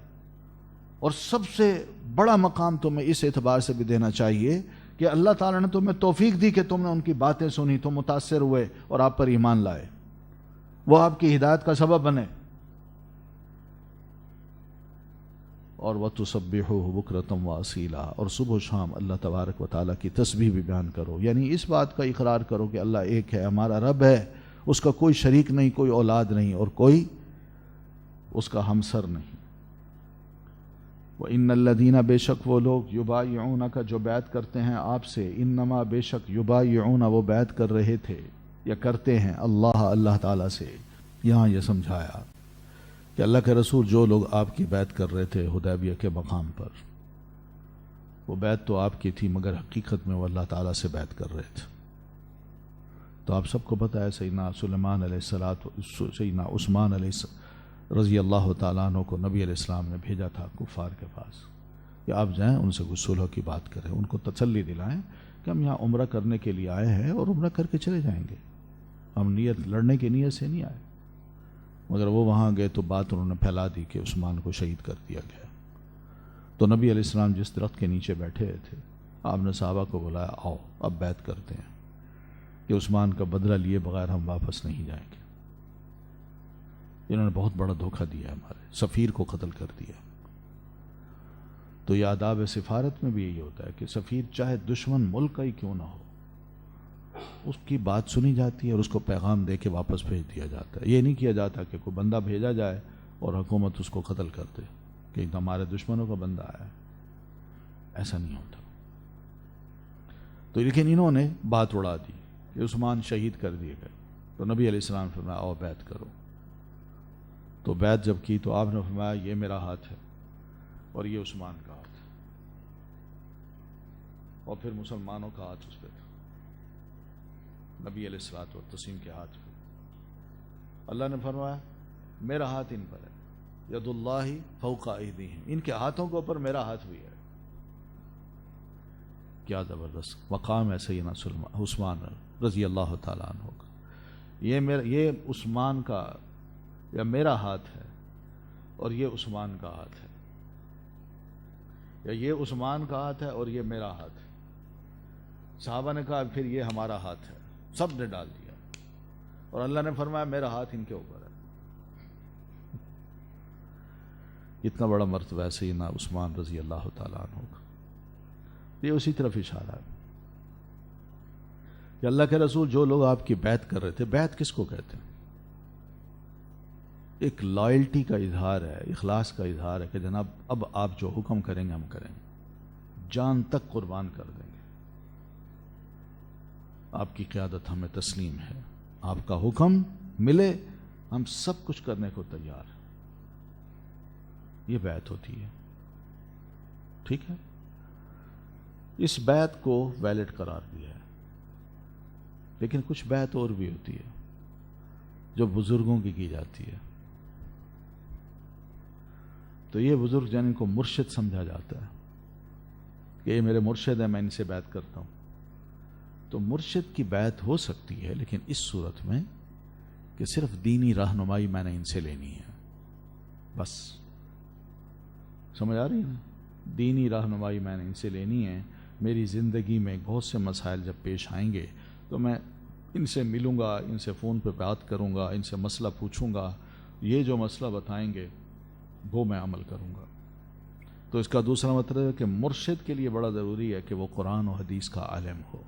اور سب سے بڑا مقام تمہیں اس اعتبار سے بھی دینا چاہیے کہ اللہ تعالیٰ نے تمہیں توفیق دی کہ تم نے ان کی باتیں سنی، تم متاثر ہوئے اور آپ پر ایمان لائے، وہ آپ کی ہدایت کا سبب بنے۔ اور وَتُسَبِّحُوهُ بُكْرَةً وَأَصِيلًا، اور صبح و شام اللہ تبارک و تعالیٰ کی تسبیح بھی بیان کرو، یعنی اس بات کا اقرار کرو کہ اللہ ایک ہے، ہمارا رب ہے، اس کا کوئی شریک نہیں، کوئی اولاد نہیں، اور کوئی اس کا ہمسر نہیں۔ وَإِنَّ الَّذِينَ، بے شک وہ لوگ، يُبَايِعُونَكَ، جو بیعت کرتے ہیں آپ سے، انما، بے شک، يُبَايِعُونَ، وہ بیعت کر رہے تھے یا کرتے ہیں، اللہ تعالیٰ سے۔ یہاں یہ سمجھایا کہ اللہ کے رسول جو لوگ آپ کی بیعت کر رہے تھے حدیبیہ کے مقام پر، وہ بیعت تو آپ کی تھی مگر حقیقت میں وہ اللہ تعالیٰ سے بیعت کر رہے تھے۔ تو آپ سب کو پتہ ہے سیدنا سلیمان علیہ السلام، سیدنا عثمان علیہ رضی اللہ تعالیٰ عنہ کو نبی علیہ السلام نے بھیجا تھا کفار کے پاس کہ آپ جائیں ان سے کچھ صلح کی بات کریں، ان کو تسلی دلائیں کہ ہم یہاں عمرہ کرنے کے لیے آئے ہیں اور عمرہ کر کے چلے جائیں گے، ہم لڑنے کی نیت سے نہیں آئے۔ مگر وہ وہاں گئے تو بات انہوں نے پھیلا دی کہ عثمان کو شہید کر دیا گیا۔ تو نبی علیہ السلام جس درخت کے نیچے بیٹھے تھے، آپ نے صحابہ کو بلایا، آؤ اب بیعت کرتے ہیں کہ عثمان کا بدلہ لیے بغیر ہم واپس نہیں جائیں گے۔ انہوں نے بہت بڑا دھوکہ دیا، ہمارے سفیر کو قتل کر دیا۔ تو یہ آداب سفارت میں بھی یہی ہوتا ہے کہ سفیر چاہے دشمن ملک کا ہی کیوں نہ ہو، اس کی بات سنی جاتی ہے اور اس کو پیغام دے کے واپس بھیج دیا جاتا ہے۔ یہ نہیں کیا جاتا کہ کوئی بندہ بھیجا جائے اور حکومت اس کو قتل کر دے کہ ہمارے دشمنوں کا بندہ آیا ہے، ایسا نہیں ہوتا۔ تو لیکن انہوں نے بات اڑا دی کہ عثمان شہید کر دیے گئے، تو نبی علیہ السلام نے فرمایا آؤ بیعت کرو۔ تو بیعت جب کی تو آپ نے فرمایا یہ میرا ہاتھ ہے اور یہ عثمان کا ہاتھ ہے، اور پھر مسلمانوں کا ہاتھ اس پہ تھا، نبی علیہ الصلوۃ والتسلیم کے ہاتھ پہ۔ اللہ نے فرمایا میرا ہاتھ ان پر ہے، ید اللہ فوق ایدیہم، ان کے ہاتھوں کے اوپر میرا ہاتھ بھی ہے۔ کیا زبردست مقام ہے سیدنا عثمان رضی اللہ تعالیٰ عنہ کا۔ یہ عثمان کا یا میرا ہاتھ ہے اور یہ عثمان کا ہاتھ ہے، یا یہ عثمان کا ہاتھ ہے اور یہ میرا ہاتھ ہے۔ صحابہ نے کہا پھر یہ ہمارا ہاتھ ہے، سب نے ڈال دیا، اور اللہ نے فرمایا میرا ہاتھ ان کے اوپر ہے۔ اتنا بڑا مرتبہ ہے سیدنا عثمان رضی اللہ تعالیٰ عنہ کا۔ یہ اسی طرف اشارہ ہے کہ اللہ کے رسول جو لوگ آپ کی بیعت کر رہے تھے، بیعت کس کو کہتے ہیں؟ ایک لائلٹی کا اظہار ہے، اخلاص کا اظہار ہے کہ جناب اب آپ جو حکم کریں گے ہم کریں گے۔ جان تک قربان کر دیں گے. آپ کی قیادت ہمیں تسلیم ہے، آپ کا حکم ملے ہم سب کچھ کرنے کو تیار ہیں. یہ بیعت ہوتی ہے. ٹھیک ہے، اس بیعت کو ویلڈ قرار دیا ہے. لیکن کچھ بیعت اور بھی ہوتی ہے جو بزرگوں کی جاتی ہے. تو یہ بزرگ جن کو مرشد سمجھا جاتا ہے کہ یہ میرے مرشد ہیں، میں ان سے بیعت کرتا ہوں. تو مرشد کی بیعت ہو سکتی ہے، لیکن اس صورت میں کہ صرف دینی رہنمائی میں نے ان سے لینی ہے. بس سمجھ آ رہی ہے نا؟ دینی رہنمائی میں نے ان سے لینی ہے. میری زندگی میں بہت سے مسائل جب پیش آئیں گے تو میں ان سے ملوں گا، ان سے فون پہ بات کروں گا، ان سے مسئلہ پوچھوں گا، یہ جو مسئلہ بتائیں گے وہ میں عمل کروں گا. تو اس کا دوسرا مطلب ہے کہ مرشد کے لیے بڑا ضروری ہے کہ وہ قرآن و حدیث کا عالم ہو.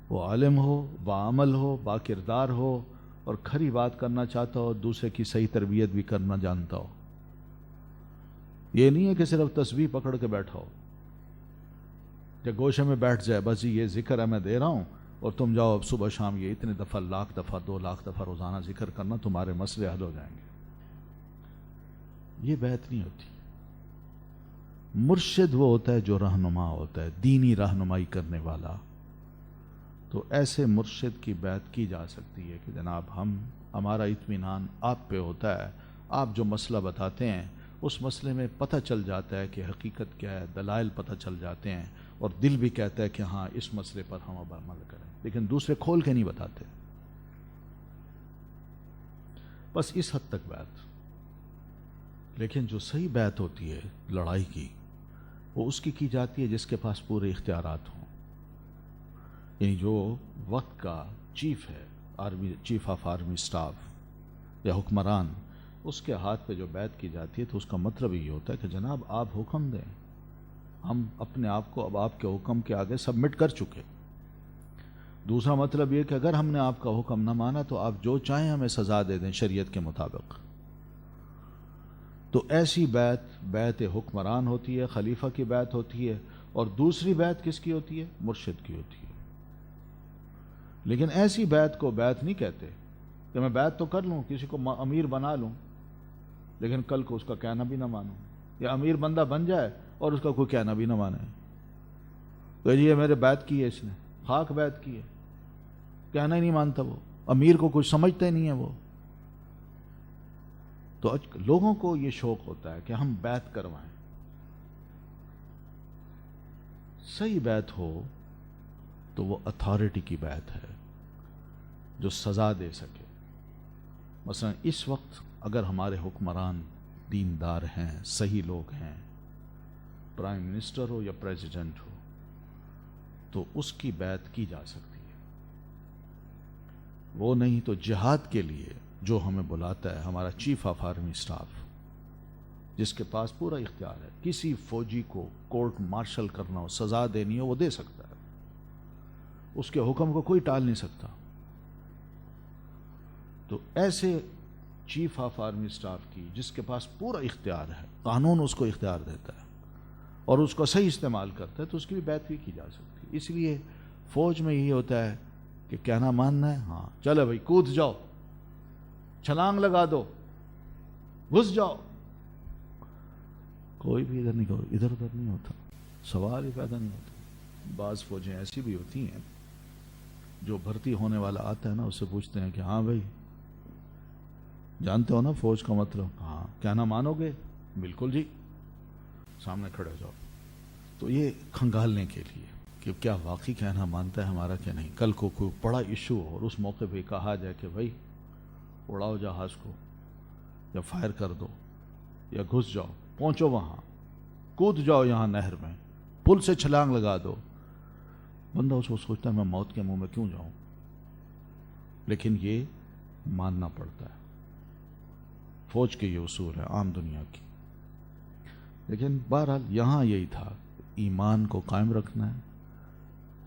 وہ عالم ہو، باعمل ہو، با کردار ہو، اور کھری بات کرنا چاہتا ہو، دوسرے کی صحیح تربیت بھی کرنا جانتا ہو. یہ نہیں ہے کہ صرف تسبیح پکڑ کے بیٹھا ہو کہ گوشے میں بیٹھ جائے، بس یہ ذکر ہے میں دے رہا ہوں اور تم جاؤ اب صبح شام یہ اتنے دفعہ، 1,00,000 دفعہ، 2,00,000 دفعہ روزانہ ذکر کرنا، تمہارے مسئلے حل ہو جائیں گے. یہ بیعت نہیں ہوتی. مرشد وہ ہوتا ہے جو رہنما ہوتا ہے، دینی رہنمائی کرنے والا. تو ایسے مرشد کی بیعت کی جا سکتی ہے کہ جناب ہمارا اطمینان آپ پہ ہوتا ہے، آپ جو مسئلہ بتاتے ہیں اس مسئلے میں پتہ چل جاتا ہے کہ حقیقت کیا ہے، دلائل پتہ چل جاتے ہیں، اور دل بھی کہتا ہے کہ ہاں اس مسئلے پر ہم اب عمل کریں. لیکن دوسرے کھول کے نہیں بتاتے. بس اس حد تک بیعت. لیکن جو صحیح بیعت ہوتی ہے لڑائی کی، وہ اس کی جاتی ہے جس کے پاس پورے اختیارات ہوں. یعنی جو وقت کا چیف ہے، چیف آف آرمی اسٹاف یا حکمران، اس کے ہاتھ پہ جو بیعت کی جاتی ہے تو اس کا مطلب یہ ہوتا ہے کہ جناب آپ حکم دیں، ہم اپنے آپ کو اب آپ کے حکم کے آگے سبمٹ کر چکے. دوسرا مطلب یہ کہ اگر ہم نے آپ کا حکم نہ مانا تو آپ جو چاہیں ہمیں سزا دے دیں شریعت کے مطابق. تو ایسی بیعت حکمران ہوتی ہے، خلیفہ کی بیعت ہوتی ہے. اور دوسری بیعت کس کی ہوتی ہے؟ مرشد کی ہوتی ہے. لیکن ایسی بیعت کو بیعت نہیں کہتے کہ میں بیعت تو کر لوں، کسی کو امیر بنا لوں، لیکن کل کو اس کا کہنا بھی نہ مانوں، یا امیر بندہ بن جائے اور اس کا کوئی کہنا بھی نہ مانے. تو یہ میرے بیعت کی ہے، اس نے خاک بیعت کی ہے، کہنا ہی نہیں مانتا، وہ امیر کو کچھ سمجھتا ہی نہیں ہے وہ. تو لوگوں کو یہ شوق ہوتا ہے کہ ہم بیعت کروائیں. صحیح بیعت ہو تو وہ اتھارٹی کی بیعت ہے جو سزا دے سکے. مثلا اس وقت اگر ہمارے حکمران دیندار ہیں، صحیح لوگ ہیں، پرائم منسٹر ہو یا پریزیڈنٹ ہو، تو اس کی بیعت کی جا سکتی ہے. وہ نہیں تو جہاد کے لیے جو ہمیں بلاتا ہے ہمارا چیف آف آرمی اسٹاف، جس کے پاس پورا اختیار ہے، کسی فوجی کو کورٹ مارشل کرنا ہو، سزا دینی ہو، وہ دے سکتا ہے. اس کے حکم کو کوئی ٹال نہیں سکتا. تو ایسے چیف آف آرمی اسٹاف کی جس کے پاس پورا اختیار ہے، قانون اس کو اختیار دیتا ہے اور اس کو صحیح استعمال کرتا ہے، تو اس کی بھی بیعت بھی کی جا سکتی ہے. اس لیے فوج میں یہی ہوتا ہے کہ کہنا ماننا ہے، ہاں چلے بھائی کود جاؤ، چھلانگ لگا دو، گھس جاؤ. کوئی بھی ادھر ادھر نہیں ہوتا، سوال ہی پیدا نہیں ہوتا. بعض فوجیں ایسی بھی ہوتی ہیں جو بھرتی ہونے والا آتا ہے نا، اس سے پوچھتے ہیں کہ ہاں بھائی جانتے ہو نا فوج کا مطلب؟ ہاں. کہنا مانو گے؟ بالکل جی. سامنے کھڑے ہو جاؤ. تو یہ کھنگالنے کے لیے کہ کیا واقعی کہنا مانتا ہے ہمارا کہ نہیں. کل کو کوئی بڑا ایشو ہو اور اس موقع پہ کہا جائے کہ بھائی اڑاؤ جہاز کو، یا فائر کر دو، یا گھس جاؤ، پہنچو وہاں، کود جاؤ یہاں نہر میں، پل سے چھلانگ لگا دو، بندہ اس کو سوچتا ہے میں موت کے منہ میں کیوں جاؤں. لیکن یہ ماننا پڑتا ہے. فوج کے یہ اصول ہے عام دنیا کی. لیکن بہرحال یہاں یہی تھا، ایمان کو قائم رکھنا ہے،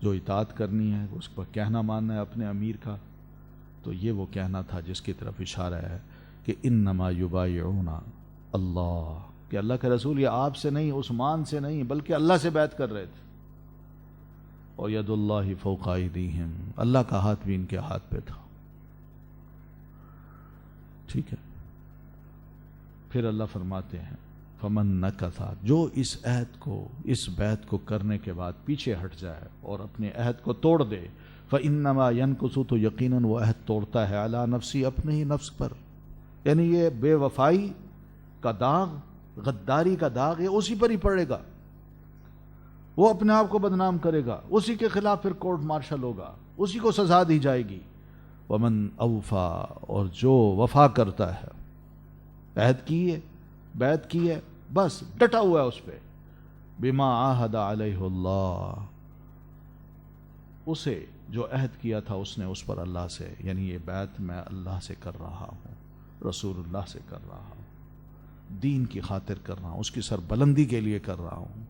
جو اطاعت کرنی ہے اس پر کہنا ماننا ہے اپنے امیر کا. تو یہ وہ کہنا تھا جس کی طرف اشارہ ہے کہ انما یبایعون اللہ، کہ اللہ کے رسول یہ آپ سے نہیں، عثمان سے نہیں، بلکہ اللہ سے بیعت کر رہے تھے. اور ید اللہ فوق ایدیہم، اللہ کا ہاتھ بھی ان کے ہاتھ پہ تھا. ٹھیک ہے. پھر اللہ فرماتے ہیں فمن نکث، جو اس عہد کو، اس بیعت کو کرنے کے بعد پیچھے ہٹ جائے اور اپنے عہد کو توڑ دے، فإنما ينکث، تو یقیناً وہ عہد توڑتا ہے، علی نفسی، اپنے ہی نفس پر. یعنی یہ بے وفائی کا داغ، غداری کا داغ، یہ اسی پر ہی پڑے گا. وہ اپنے آپ کو بدنام کرے گا، اسی کے خلاف پھر کورٹ مارشل ہوگا، اسی کو سزا دی جائے گی. ومن اوفا، اور جو وفا کرتا ہے، عہد کی ہے، بیعت کی ہے، بس ڈٹا ہوا ہے اس پہ، بما عاہد علیہ اللہ، اسے جو عہد کیا تھا اس نے اس پر اللہ سے، یعنی یہ بیعت میں اللہ سے کر رہا ہوں، رسول اللہ سے کر رہا ہوں، دین کی خاطر کر رہا ہوں، اس کی سربلندی کے لیے کر رہا ہوں.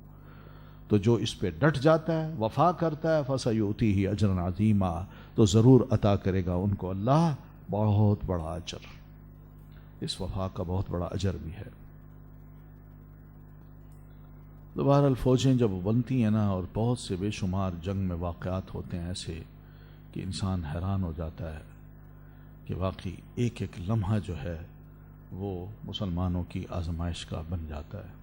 تو جو اس پہ ڈٹ جاتا ہے، وفا کرتا ہے، فَسَيُؤْتِيهِ أَجْرًا عَظِيمًا، تو ضرور عطا کرے گا ان کو اللہ بہت بڑا اجر. اس وفا کا بہت بڑا اجر بھی ہے. تو بہرحال فوجیں جب بنتی ہیں نا، اور بہت سے بے شمار جنگ میں واقعات ہوتے ہیں ایسے کہ انسان حیران ہو جاتا ہے کہ واقعی ایک ایک لمحہ جو ہے وہ مسلمانوں کی آزمائش کا بن جاتا ہے.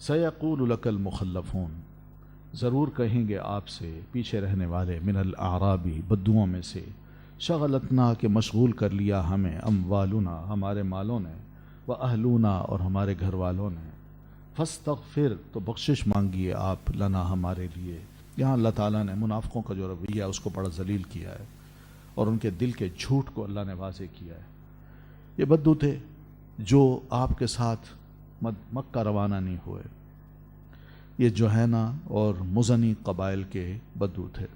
سَيَقُولُ لَكَ الْمُخَلَّفُونَ، ضرور کہیں گے آپ سے پیچھے رہنے والے، من الاعرابی، بدوؤں میں سے، شغلتنا، کہ مشغول کر لیا ہمیں، اموالنا، ہمارے مالوں نے، واہلونا، اور ہمارے گھر والوں نے، فاستغفر، تو بخشش مانگیے آپ، لنا، ہمارے لیے. یہاں اللہ تعالیٰ نے منافقوں کا جو رویہ ہے اس کو بڑا ذلیل کیا ہے، اور ان کے دل کے جھوٹ کو اللہ نے واضح کیا ہے. یہ بدو تھے جو آپ کے ساتھ مکہ روانہ نہیں ہوئے. یہ جوہینہ اور مزنی قبائل کے بدو تھے.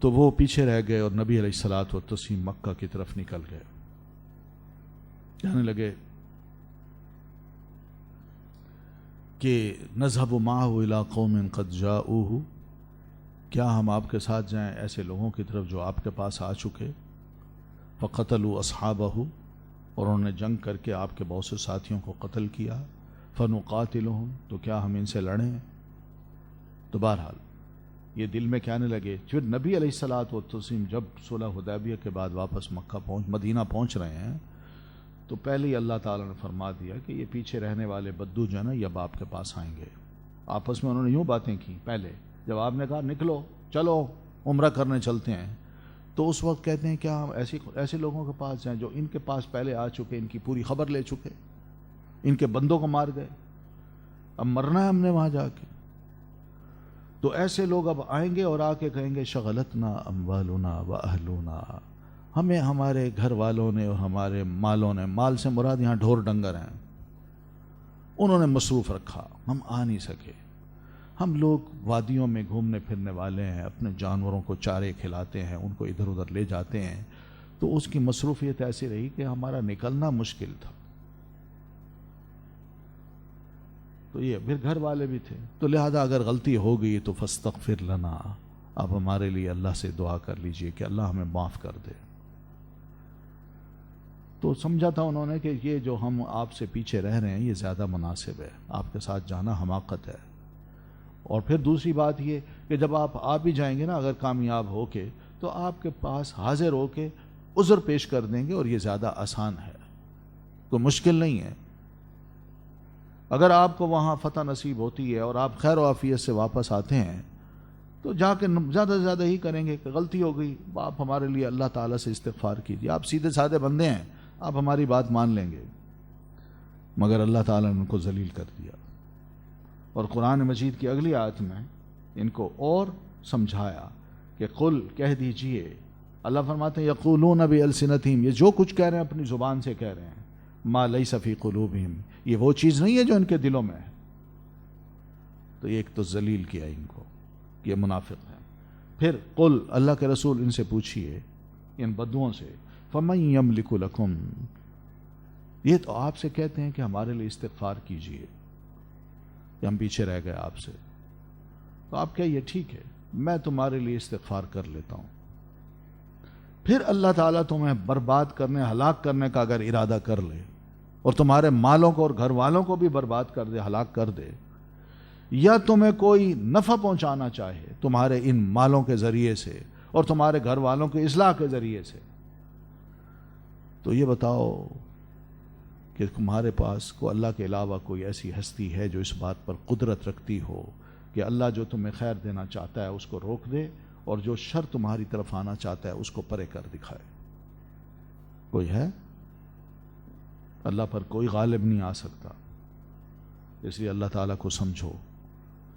تو وہ پیچھے رہ گئے اور نبی علیہ الصلاۃ والتسلیم مکہ کی طرف نکل گئے. کہنے لگے کہ نذهب معه الى قوم قد جاؤوه، کیا ہم آپ کے ساتھ جائیں ایسے لوگوں کی طرف جو آپ کے پاس آ چکے. فقتلوا اصحابه، اور انہوں نے جنگ کر کے آپ کے بہت سے ساتھیوں کو قتل کیا. فنقاتلهم، تو کیا ہم ان سے لڑیں. تو بہرحال یہ دل میں کہنے لگے. پھر نبی علیہ الصلاۃ والتسلیم جب صلح حدیبیہ کے بعد واپس مدینہ پہنچ رہے ہیں، تو پہلے ہی اللہ تعالیٰ نے فرما دیا کہ یہ پیچھے رہنے والے بدو جو ہے نا، یہ اب آپ کے پاس آئیں گے. آپس میں انہوں نے یوں باتیں کی پہلے، جب آپ نے کہا نکلو چلو عمرہ کرنے چلتے ہیں، تو اس وقت کہتے ہیں کیا ہم ایسے لوگوں کے پاس جائیں جو ان کے پاس پہلے آ چکے، ان کی پوری خبر لے چکے، ان کے بندوں کو مار گئے، اب مرنا ہے ہم نے وہاں جا کے. تو ایسے لوگ اب آئیں گے اور آ کے کہیں گے شغلتنا اموالنا واہلونا، ہمیں ہمارے گھر والوں نے اور ہمارے مالوں نے، مال سے مراد یہاں ڈھور ڈنگر ہیں، انہوں نے مصروف رکھا، ہم آ نہیں سکے. ہم لوگ وادیوں میں گھومنے پھرنے والے ہیں، اپنے جانوروں کو چارے کھلاتے ہیں، ان کو ادھر ادھر لے جاتے ہیں، تو اس کی مصروفیت ایسی رہی کہ ہمارا نکلنا مشکل تھا. تو یہ پھر گھر والے بھی تھے، تو لہذا اگر غلطی ہو گئی تو فاستغفر لنا، آپ ہمارے لیے اللہ سے دعا کر لیجئے کہ اللہ ہمیں معاف کر دے. تو سمجھا تھا انہوں نے کہ یہ جو ہم آپ سے پیچھے رہ رہے ہیں یہ زیادہ مناسب ہے، آپ کے ساتھ جانا حماقت ہے. اور پھر دوسری بات یہ کہ جب آپ بھی جائیں گے نا اگر کامیاب ہو کے، تو آپ کے پاس حاضر ہو کے عذر پیش کر دیں گے، اور یہ زیادہ آسان ہے، کوئی مشکل نہیں ہے. اگر آپ کو وہاں فتح نصیب ہوتی ہے اور آپ خیر و عافیت سے واپس آتے ہیں، تو جا کے زیادہ سے زیادہ ہی کریں گے کہ غلطی ہو گئی، آپ ہمارے لیے اللہ تعالیٰ سے استغفار کیجیے، آپ سیدھے سادے بندے ہیں، آپ ہماری بات مان لیں گے. مگر اللہ تعالیٰ نے ان کو ذلیل کر دیا. اور قرآن مجید کی اگلی آیت میں ان کو اور سمجھایا کہ قل، کہہ دیجئے. اللہ فرماتے ہیں یقولون بألسنتہم، یہ جو کچھ کہہ رہے ہیں اپنی زبان سے کہہ رہے ہیں، ما لیس فی قلوبہم، یہ وہ چیز نہیں ہے جو ان کے دلوں میں ہے. تو یہ ایک تو ذلیل کیا ان کو، یہ منافق ہیں. پھر قل، اللہ کے رسول ان سے پوچھئے، ان بدوؤں سے، فمن یملک لکم، یہ تو آپ سے کہتے ہیں کہ ہمارے لیے استغفار کیجئے، کہ ہم پیچھے رہ گئے آپ سے. تو آپ کہیے ٹھیک ہے میں تمہارے لیے استغفار کر لیتا ہوں. پھر اللہ تعالیٰ تمہیں برباد کرنے، ہلاک کرنے کا اگر ارادہ کر لے اور تمہارے مالوں کو اور گھر والوں کو بھی برباد کر دے، ہلاک کر دے، یا تمہیں کوئی نفع پہنچانا چاہے تمہارے ان مالوں کے ذریعے سے اور تمہارے گھر والوں کے اصلاح کے ذریعے سے، تو یہ بتاؤ کہ تمہارے پاس کو اللہ کے علاوہ کوئی ایسی ہستی ہے جو اس بات پر قدرت رکھتی ہو کہ اللہ جو تمہیں خیر دینا چاہتا ہے اس کو روک دے اور جو شر تمہاری طرف آنا چاہتا ہے اس کو پرے کر دکھائے؟ کوئی ہے؟ اللہ پر کوئی غالب نہیں آ سکتا. اس لیے اللہ تعالیٰ کو سمجھو،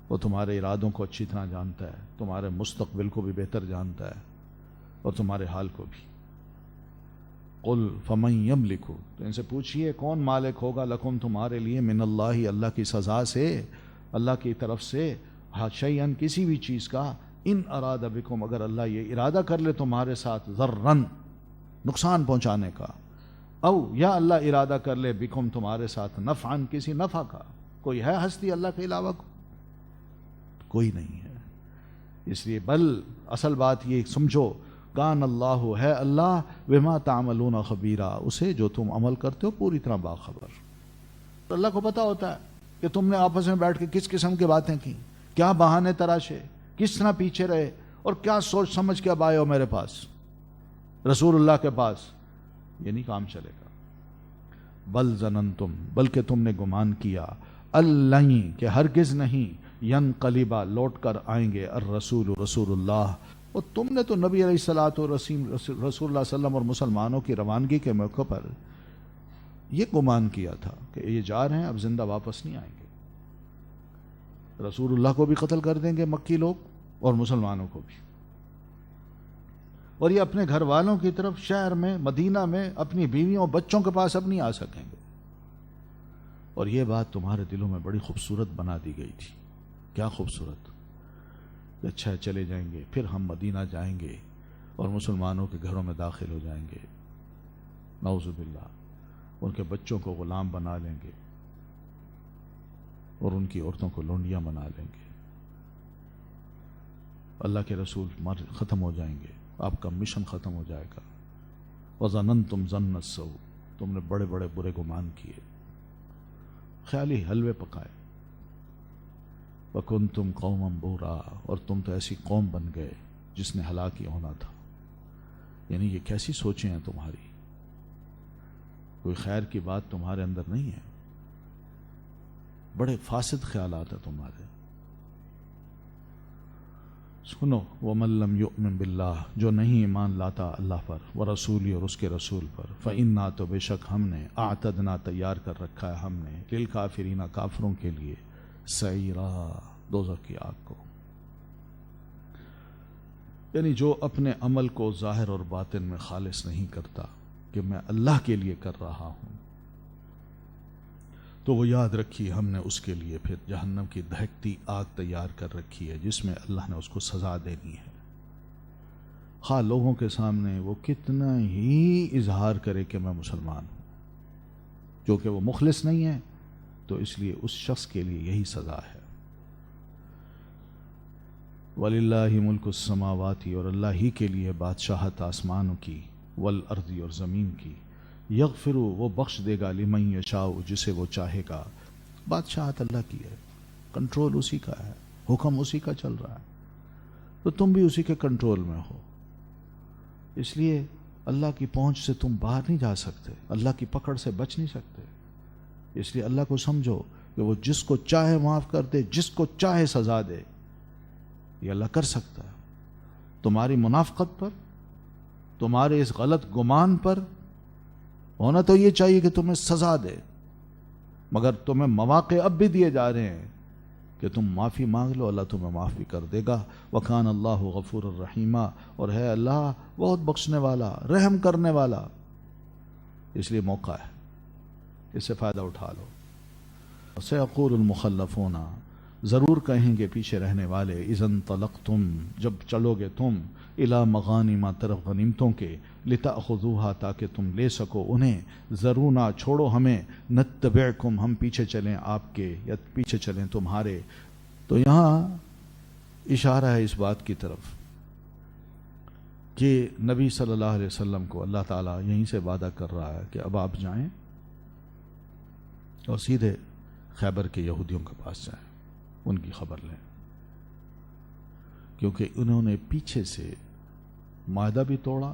وہ تمہارے ارادوں کو اچھی طرح جانتا ہے، تمہارے مستقبل کو بھی بہتر جانتا ہے اور تمہارے حال کو بھی. قل فمن یملک، تو ان سے پوچھئے کون مالک ہوگا لکم تمہارے لیے، من اللہ، اللہ کی سزا سے، اللہ کی طرف سے، شیئن کسی بھی چیز کا، ان اراد بکم، اگر اللہ یہ ارادہ کر لے تمہارے ساتھ، ضرن نقصان پہنچانے کا، او یا اللہ ارادہ کر لے بکم تمہارے ساتھ، نفعن کسی نفع کا. کوئی ہے ہستی اللہ کے علاوہ کوئی نہیں ہے. اس لیے بل اصل بات یہ سمجھو، کان اللہ، ہے اللہ، بما تعملون خبیرہ، اسے جو تم عمل کرتے ہو پوری طرح باخبر. تو اللہ کو پتہ ہوتا ہے کہ تم نے آپس میں بیٹھ کے کس قسم کی باتیں کی، کیا بہانے تراشے، کس طرح پیچھے رہے اور کیا سوچ سمجھ کے اب آئے ہو میرے پاس، رسول اللہ کے پاس. یہ نہیں کام چلے گا. بل ظننتم، بلکہ تم نے گمان کیا، اللہ، کہ ہرگز نہیں، ینقلبا، لوٹ کر آئیں گے، الرسول، رسول اللہ. اور تم نے تو نبی علیہ الصلوۃ والتسلیم، رسول اللہ صلی اللہ علیہ وسلم اور مسلمانوں کی روانگی کے موقع پر یہ گمان کیا تھا کہ یہ جا رہے ہیں، اب زندہ واپس نہیں آئیں گے. رسول اللہ کو بھی قتل کر دیں گے مکی لوگ اور مسلمانوں کو بھی، اور یہ اپنے گھر والوں کی طرف شہر میں، مدینہ میں، اپنی بیویوں بچوں کے پاس اب نہیں آ سکیں گے. اور یہ بات تمہارے دلوں میں بڑی خوبصورت بنا دی گئی تھی. کیا خوبصورت، اچھا چلے جائیں گے، پھر ہم مدینہ جائیں گے اور مسلمانوں کے گھروں میں داخل ہو جائیں گے، نعوذ باللہ، ان کے بچوں کو غلام بنا لیں گے اور ان کی عورتوں کو لونڈیاں بنا لیں گے. اللہ کے رسول ختم ہو جائیں گے، آپ کا مشن ختم ہو جائے گا. وَظَنَنْتُمْ ظَنَّ السَّوْءِ، تم نے بڑے بڑے برے گمان کیے، خیالی حلوے پکائے. وَكُنْتُمْ قَوْمًا بُورًا، اور تم تو ایسی قوم بن گئے جس نے ہلاک ہی ہونا تھا. یعنی یہ کیسی سوچیں ہیں تمہاری، کوئی خیر کی بات تمہارے اندر نہیں ہے، بڑے فاسد خیالات ہیں تمہارے. سنو، وَمَن لَّمْ يُؤْمِن بِاللَّهِ، جو نہیں ایمان لاتا اللہ پر، وَرَسُولِهِ، اور اس کے رسول پر، فَإِنَّا، تو بے شک ہم نے، اعتدنا، تیار کر رکھا ہے ہم نے، لِلْكَافِرِينَ، کافروں کے لیے، سعیرا، دوزخ کی آگ کو. یعنی جو اپنے عمل کو ظاہر اور باطن میں خالص نہیں کرتا کہ میں اللہ کے لیے کر رہا ہوں، تو وہ یاد رکھی ہم نے اس کے لیے پھر جہنم کی دہکتی آگ تیار کر رکھی ہے، جس میں اللہ نے اس کو سزا دینی ہے. خواہ لوگوں کے سامنے وہ کتنا ہی اظہار کرے کہ میں مسلمان ہوں، جو کہ وہ مخلص نہیں ہے، تو اس لیے اس شخص کے لیے یہی سزا ہے. وَلِلَّهِ مُلْكُ السَّمَاوَاتِ، اور اللہ ہی کے لیے بادشاہت آسمانوں کی، وَالْأَرْضِ، اور زمین کی. یغفر، وہ بخش دے گا، لمن یشاء، جسے وہ چاہے گا. بادشاہت اللہ کی ہے، کنٹرول اسی کا ہے، حکم اسی کا چل رہا ہے، تو تم بھی اسی کے کنٹرول میں ہو. اس لیے اللہ کی پہنچ سے تم باہر نہیں جا سکتے، اللہ کی پکڑ سے بچ نہیں سکتے. اس لیے اللہ کو سمجھو کہ وہ جس کو چاہے معاف کر دے، جس کو چاہے سزا دے. یہ اللہ کر سکتا ہے. تمہاری منافقت پر، تمہارے اس غلط گمان پر ہونا تو یہ چاہیے کہ تمہیں سزا دے، مگر تمہیں مواقع اب بھی دیے جا رہے ہیں کہ تم معافی مانگ لو، اللہ تمہیں معاف بھی کر دے گا. وَكَانَ اللَّهُ غَفُورًا رَحِيمًا، اور ہے اللہ بہت بخشنے والا، رحم کرنے والا. اس لیے موقع ہے، اس سے فائدہ اٹھا لو. سَيَقُولُ الْمُخَلَّفُونَ، ضرور کہیں گے پیچھے رہنے والے، اِذَا انطَلَقْتُمْ، جب چلو گے تم، اِلَى مَغَانِمَ، طرف غنیمتوں کے، لِتَأْخُذُوهَا، تاکہ تم لے سکو انہیں، ذرونا، چھوڑو ہمیں، نتبعکم، ہم پیچھے چلیں آپ کے، یا پیچھے چلیں تمہارے. تو یہاں اشارہ ہے اس بات کی طرف کہ نبی صلی اللہ علیہ وسلم کو اللہ تعالیٰ یہیں سے وعدہ کر رہا ہے کہ اب آپ جائیں اور سیدھے خیبر کے یہودیوں کے پاس جائیں، ان کی خبر لیں، کیونکہ انہوں نے پیچھے سے معاہدہ بھی توڑا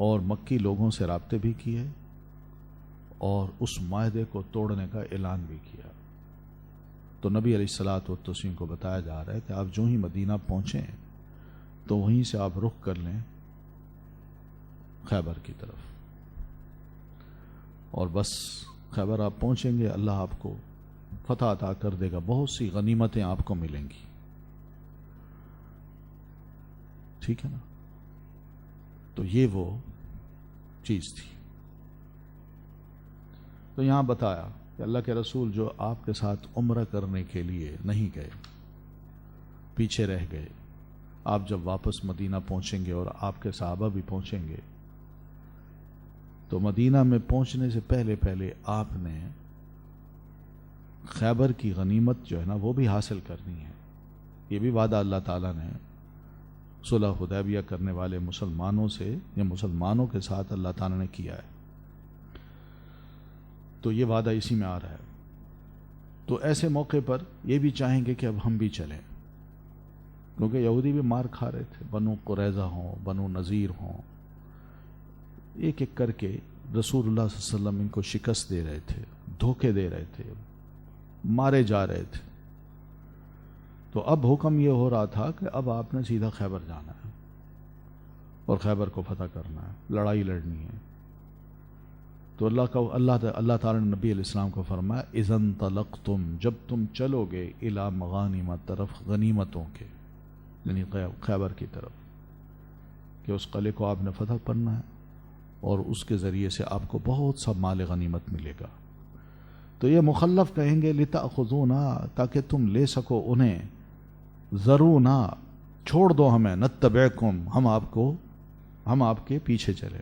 اور مکی لوگوں سے رابطے بھی کیے اور اس معاہدے کو توڑنے کا اعلان بھی کیا۔ تو نبی علیہ الصلوۃ والتسلیم کو بتایا جا رہا ہے کہ آپ جو ہی مدینہ پہنچیں تو وہیں سے آپ رخ کر لیں خیبر کی طرف، اور بس خیبر آپ پہنچیں گے اللہ آپ کو فتح عطا کر دے گا، بہت سی غنیمتیں آپ کو ملیں گی، ٹھیک ہے نا؟ تو یہ وہ چیز تھی۔ تو یہاں بتایا کہ اللہ کے رسول جو آپ کے ساتھ عمرہ کرنے کے لیے نہیں گئے، پیچھے رہ گئے، آپ جب واپس مدینہ پہنچیں گے اور آپ کے صحابہ بھی پہنچیں گے تو مدینہ میں پہنچنے سے پہلے پہلے آپ نے خیبر کی غنیمت جو ہے نا وہ بھی حاصل کرنی ہے۔ یہ بھی وعدہ اللہ تعالیٰ نے صلح حدیبیہ کرنے والے مسلمانوں سے یا مسلمانوں کے ساتھ اللہ تعالیٰ نے کیا ہے، تو یہ وعدہ اسی میں آ رہا ہے۔ تو ایسے موقع پر یہ بھی چاہیں گے کہ اب ہم بھی چلیں، کیونکہ یہودی بھی مار کھا رہے تھے، بنو قریظہ ہوں، بنو نذیر ہوں، ایک ایک کر کے رسول اللہ صلی اللہ علیہ وسلم ان کو شکست دے رہے تھے، دھوکے دے رہے تھے، مارے جا رہے تھے۔ تو اب حکم یہ ہو رہا تھا کہ اب آپ نے سیدھا خیبر جانا ہے اور خیبر کو فتح کرنا ہے، لڑائی لڑنی ہے۔ تو اللہ تعالیٰ نے نبی علیہ السلام کو فرمایا اذا انطلقتم، جب تم چلو گے الی مغانم، طرف غنیمتوں کے، یعنی خیبر کی طرف، کہ اس قلعے کو آپ نے فتح کرنا ہے اور اس کے ذریعے سے آپ کو بہت سا مال غنیمت ملے گا۔ تو یہ مخلف کہیں گے لتأخذونا، تاکہ تم لے سکو انہیں، ذرونا، چھوڑ دو ہمیں، نتبعکم، ہم آپ کے پیچھے چلے۔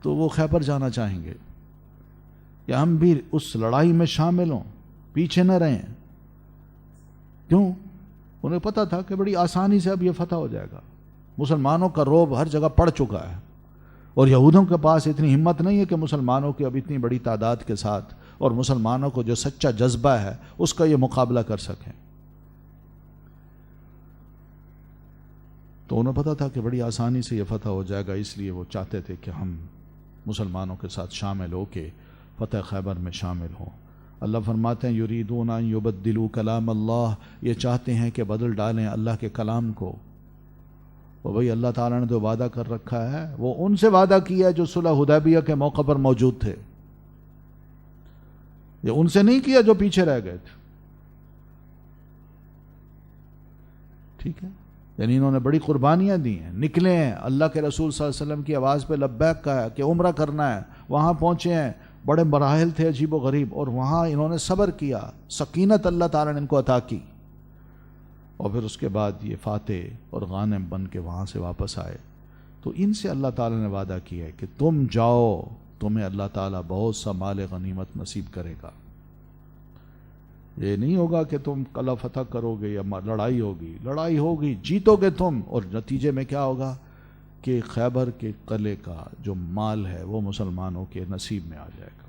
تو وہ خیبر جانا چاہیں گے کہ ہم بھی اس لڑائی میں شامل ہوں، پیچھے نہ رہیں۔ کیوں؟ انہیں پتا تھا کہ بڑی آسانی سے اب یہ فتح ہو جائے گا، مسلمانوں کا رعب ہر جگہ پڑ چکا ہے اور یہودوں کے پاس اتنی ہمت نہیں ہے کہ مسلمانوں کی اب اتنی بڑی تعداد کے ساتھ اور مسلمانوں کو جو سچا جذبہ ہے اس کا یہ مقابلہ کر سکیں۔ تو انہیں پتا تھا کہ بڑی آسانی سے یہ فتح ہو جائے گا، اس لیے وہ چاہتے تھے کہ ہم مسلمانوں کے ساتھ شامل ہو کے فتح خیبر میں شامل ہوں۔ اللہ فرماتے ہیں یریدون ان یبدلوا کلام اللہ، یہ چاہتے ہیں کہ بدل ڈالیں اللہ کے کلام کو۔ اور بھئی اللہ تعالیٰ نے جو وعدہ کر رکھا ہے وہ ان سے وعدہ کیا ہے جو صلح حدیبیہ کے موقع پر موجود تھے، یہ ان سے نہیں کیا جو پیچھے رہ گئے تھے، ٹھیک ہے؟ یعنی انہوں نے بڑی قربانیاں دی ہیں، نکلے ہیں، اللہ کے رسول صلی اللہ علیہ وسلم کی آواز پہ لبیک کہا کہ عمرہ کرنا ہے، وہاں پہنچے ہیں، بڑے مراحل تھے عجیب و غریب، اور وہاں انہوں نے صبر کیا، سکینت اللہ تعالیٰ نے ان کو عطا کی، اور پھر اس کے بعد یہ فاتح اور غانم بن کے وہاں سے واپس آئے۔ تو ان سے اللہ تعالیٰ نے وعدہ کیا ہے کہ تم جاؤ، تمہیں اللہ تعالیٰ بہت سا مال غنیمت نصیب کرے گا۔ یہ نہیں ہوگا کہ تم قلعہ فتح کرو گے یا لڑائی ہوگی، جیتو گے تم، اور نتیجے میں کیا ہوگا کہ خیبر کے قلعے کا جو مال ہے وہ مسلمانوں کے نصیب میں آ جائے گا۔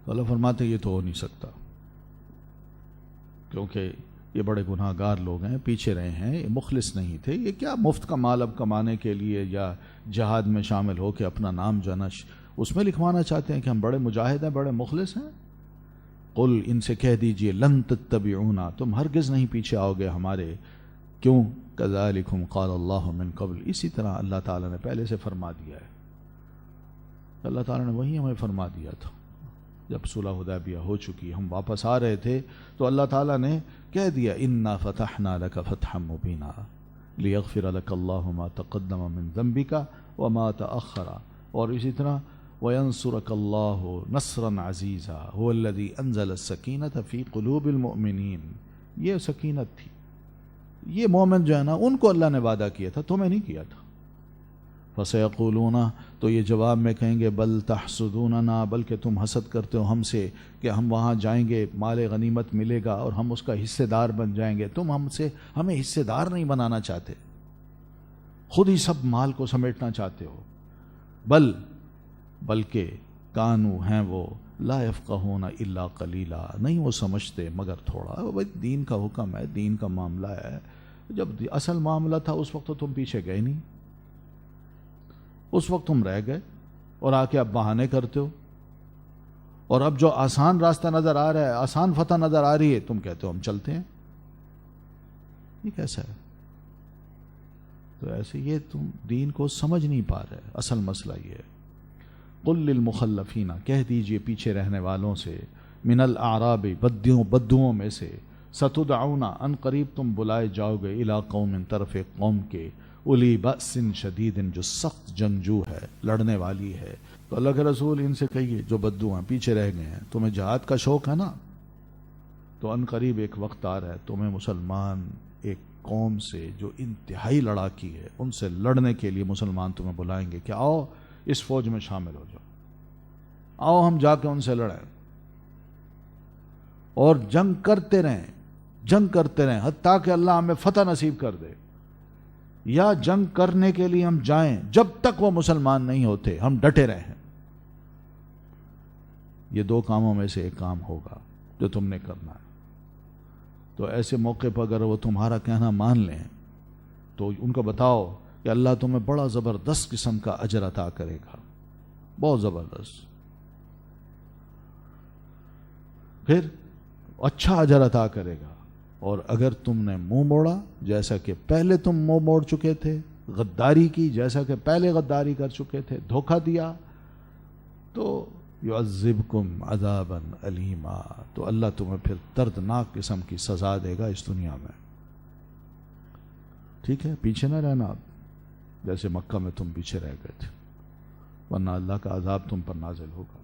اللہ فرماتے یہ تو ہو نہیں سکتا، کیونکہ یہ بڑے گناہ گار لوگ ہیں، پیچھے رہے ہیں، یہ مخلص نہیں تھے، یہ کیا مفت کا مال اب کمانے کے لیے یا جہاد میں شامل ہو کے اپنا نام جو ہے نا اس میں لکھوانا چاہتے ہیں کہ ہم بڑے مجاہد ہیں، بڑے مخلص ہیں۔ قل، ان سے کہہ دیجئے، لن تتبعونا، تم ہرگز نہیں پیچھے آؤ گے ہمارے، کیوں؟ کذالکم قال اللہ من قبل، اسی طرح اللہ تعالیٰ نے پہلے سے فرما دیا ہے۔ اللہ تعالیٰ نے وہی ہمیں فرما دیا تھا جب صلح حدیبیہ ہو چکی، ہم واپس آ رہے تھے تو اللہ تعالیٰ نے کہہ دیا انا فتحنا لک فتحا مبینا لیغفر لک اللہ ما تقدم من ذنبک وما تأخر، اور اسی طرح وینصرک اللہ نصرا عزیزا هو الذی انزل السکینۃ فی قلوب المؤمنین، یہ سکینت تھی، یہ مومن جو ہے نا ان کو اللہ نے وعدہ کیا تھا، تمہیں نہیں کیا تھا۔ فَسَيَقُولُونَ، تو یہ جواب میں کہیں گے بل تحسدوننا، بلکہ تم حسد کرتے ہو ہم سے کہ ہم وہاں جائیں گے، مال غنیمت ملے گا اور ہم اس کا حصہ دار بن جائیں گے، تم ہمیں حصہ دار نہیں بنانا چاہتے، خود ہی سب مال کو سمیٹنا چاہتے ہو۔ بل بلکہ کانو ہیں وہ لا یفقہون الا قلیلا، نہیں وہ سمجھتے مگر تھوڑا. بھائی دین کا حکم ہے، دین کا معاملہ ہے. جب اصل معاملہ تھا اس وقت تو تم پیچھے گئے نہیں، اس وقت تم رہ گئے اور آ کے اب بہانے کرتے ہو. اور اب جو آسان راستہ نظر آ رہا ہے، آسان فتح نظر آ رہی ہے، تم کہتے ہو ہم چلتے ہیں. یہ کیسا ہے؟ تو ایسے یہ تم دین کو سمجھ نہیں پا رہے. اصل مسئلہ یہ ہے. قل للمخلفین، کہہ دیجئے پیچھے رہنے والوں سے، من الاعراب، بدوؤں میں سے، ستدعون، ان قریب تم بلائے جاؤ گے، الی قوم، طرف قوم کے، اولی بأس شدید، جو سخت جنگجو ہے، لڑنے والی ہے. تو اللہ کے رسول ان سے کہیے جو بدو ہیں، پیچھے رہ گئے ہیں، تمہیں جہاد کا شوق ہے نا، تو ان قریب ایک وقت آ رہا ہے تمہیں مسلمان ایک قوم سے جو انتہائی لڑاکی ہے، ان سے لڑنے کے لیے مسلمان تمہیں بلائیں گے کہ آؤ اس فوج میں شامل ہو جاؤ، آؤ ہم جا کے ان سے لڑیں اور جنگ کرتے رہیں حتیٰ کہ اللہ ہمیں فتح نصیب کر دے. یا جنگ کرنے کے لیے ہم جائیں، جب تک وہ مسلمان نہیں ہوتے ہم ڈٹے رہیں. یہ دو کاموں میں سے ایک کام ہوگا جو تم نے کرنا ہے. تو ایسے موقع پر اگر وہ تمہارا کہنا مان لیں تو ان کو بتاؤ کہ اللہ تمہیں بڑا زبردست قسم کا اجر عطا کرے گا، بہت زبردست. پھر اچھا اجر عطا کرے گا. اور اگر تم نے منہ موڑا، جیسا کہ پہلے تم منہ موڑ چکے تھے، غداری کی جیسا کہ پہلے غداری کر چکے تھے، دھوکہ دیا، تو یعذبکم عذابا علیما، تو اللہ تمہیں پھر دردناک قسم کی سزا دے گا اس دنیا میں. ٹھیک ہے، پیچھے نہ رہنا آپ، جیسے مکہ میں تم پیچھے رہ گئے تھے، ورنہ اللہ کا عذاب تم پر نازل ہوگا.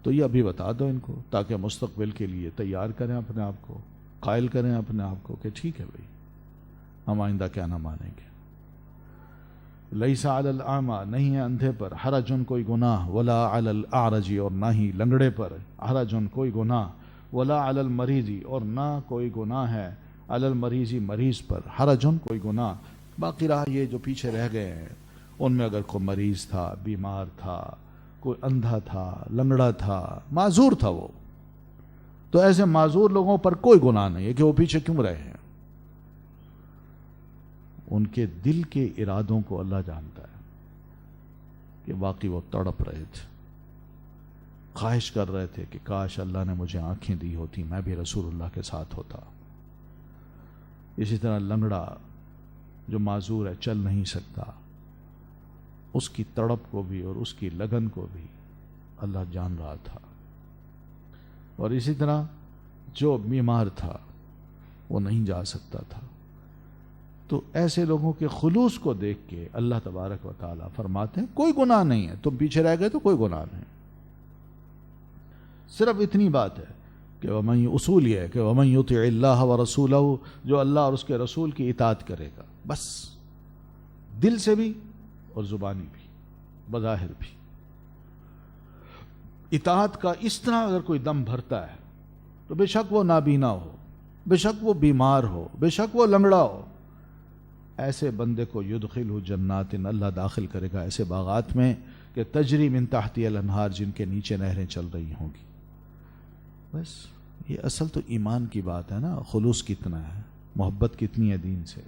تو یہ ابھی بتا دو ان کو تاکہ مستقبل کے لیے تیار کریں اپنے آپ کو، قائل کریں اپنے آپ کو کہ ٹھیک ہے بھائی ہم آئندہ کیا نہ مانیں گے. لیس علی الاعمی، نہیں ہے اندھے پر، حرجن کوئی گناہ، ولا علی الاعرج، اور نہ ہی لنگڑے پر، حرجن کوئی گناہ، ولا علی المریض، اور نہ کوئی گناہ ہے علی المریض، مریض پر، حرجن کوئی گناہ. باقی رہا یہ جو پیچھے رہ گئے ہیں ان میں اگر کوئی مریض تھا، بیمار تھا، کوئی اندھا تھا، لنگڑا تھا، معذور تھا، وہ تو ایسے معذور لوگوں پر کوئی گناہ نہیں ہے کہ وہ پیچھے کیوں رہے ہیں. ان کے دل کے ارادوں کو اللہ جانتا ہے کہ واقعی وہ تڑپ رہے تھے، خواہش کر رہے تھے کہ کاش اللہ نے مجھے آنکھیں دی ہوتی، میں بھی رسول اللہ کے ساتھ ہوتا. اسی طرح لنگڑا جو معذور ہے، چل نہیں سکتا، اس کی تڑپ کو بھی اور اس کی لگن کو بھی اللہ جان رہا تھا. اور اسی طرح جو بیمار تھا وہ نہیں جا سکتا تھا. تو ایسے لوگوں کے خلوص کو دیکھ کے اللہ تبارک و تعالیٰ فرماتے ہیں کوئی گناہ نہیں ہے، تم پیچھے رہ گئے تو کوئی گناہ نہیں. صرف اتنی بات ہے کہ وَمَن، اصول یہ ہے کہ وَمَن يُطِعِ اللَّهَ وَرَسُولَهُ، جو اللہ اور اس کے رسول کی اطاعت کرے گا، بس دل سے بھی اور زبانی بھی، بظاہر بھی. اطاعت کا اس طرح اگر کوئی دم بھرتا ہے تو بے شک وہ نابینا ہو، بے شک وہ بیمار ہو، بے شک وہ لنگڑا ہو، ایسے بندے کو یدخلہ جنات، اللہ داخل کرے گا ایسے باغات میں کہ تجری من تحتی الانہار، جن کے نیچے نہریں چل رہی ہوں گی. بس یہ اصل تو ایمان کی بات ہے نا، خلوص کتنا ہے، محبت کتنی ہے دین سے.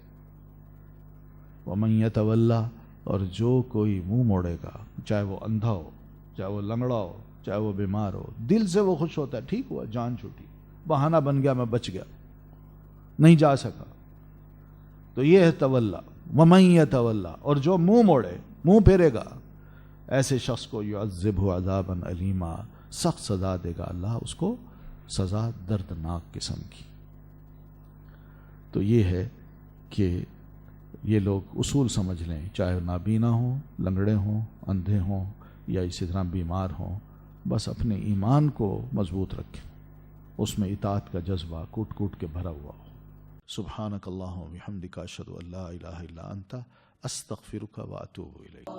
ومن یتولی، اور جو کوئی منہ موڑے گا، چاہے وہ اندھا ہو، چاہے وہ لنگڑا ہو، چاہے وہ بیمار ہو، دل سے وہ خوش ہوتا ہے، ٹھیک ہوا جان چھوٹی، بہانہ بن گیا میں بچ گیا، نہیں جا سکا، تو یہ ہے تولا. ومن یتولی، اور جو منہ موڑے، منہ پھیرے گا، ایسے شخص کو یعذبہ عذابا علیما، سخت سزا دے گا اللہ اس کو، سزا دردناک قسم کی. تو یہ ہے کہ یہ لوگ اصول سمجھ لیں، چاہے نابینا ہوں، لنگڑے ہوں، اندھے ہوں، یا اسی طرح بیمار ہوں، بس اپنے ایمان کو مضبوط رکھیں، اس میں اطاعت کا جذبہ کوٹ کوٹ کے بھرا ہوا ہو. سبحانک اللہم و بحمدک، اشہد ان لا الہ الا انت، استغفرک و اتوب الیک.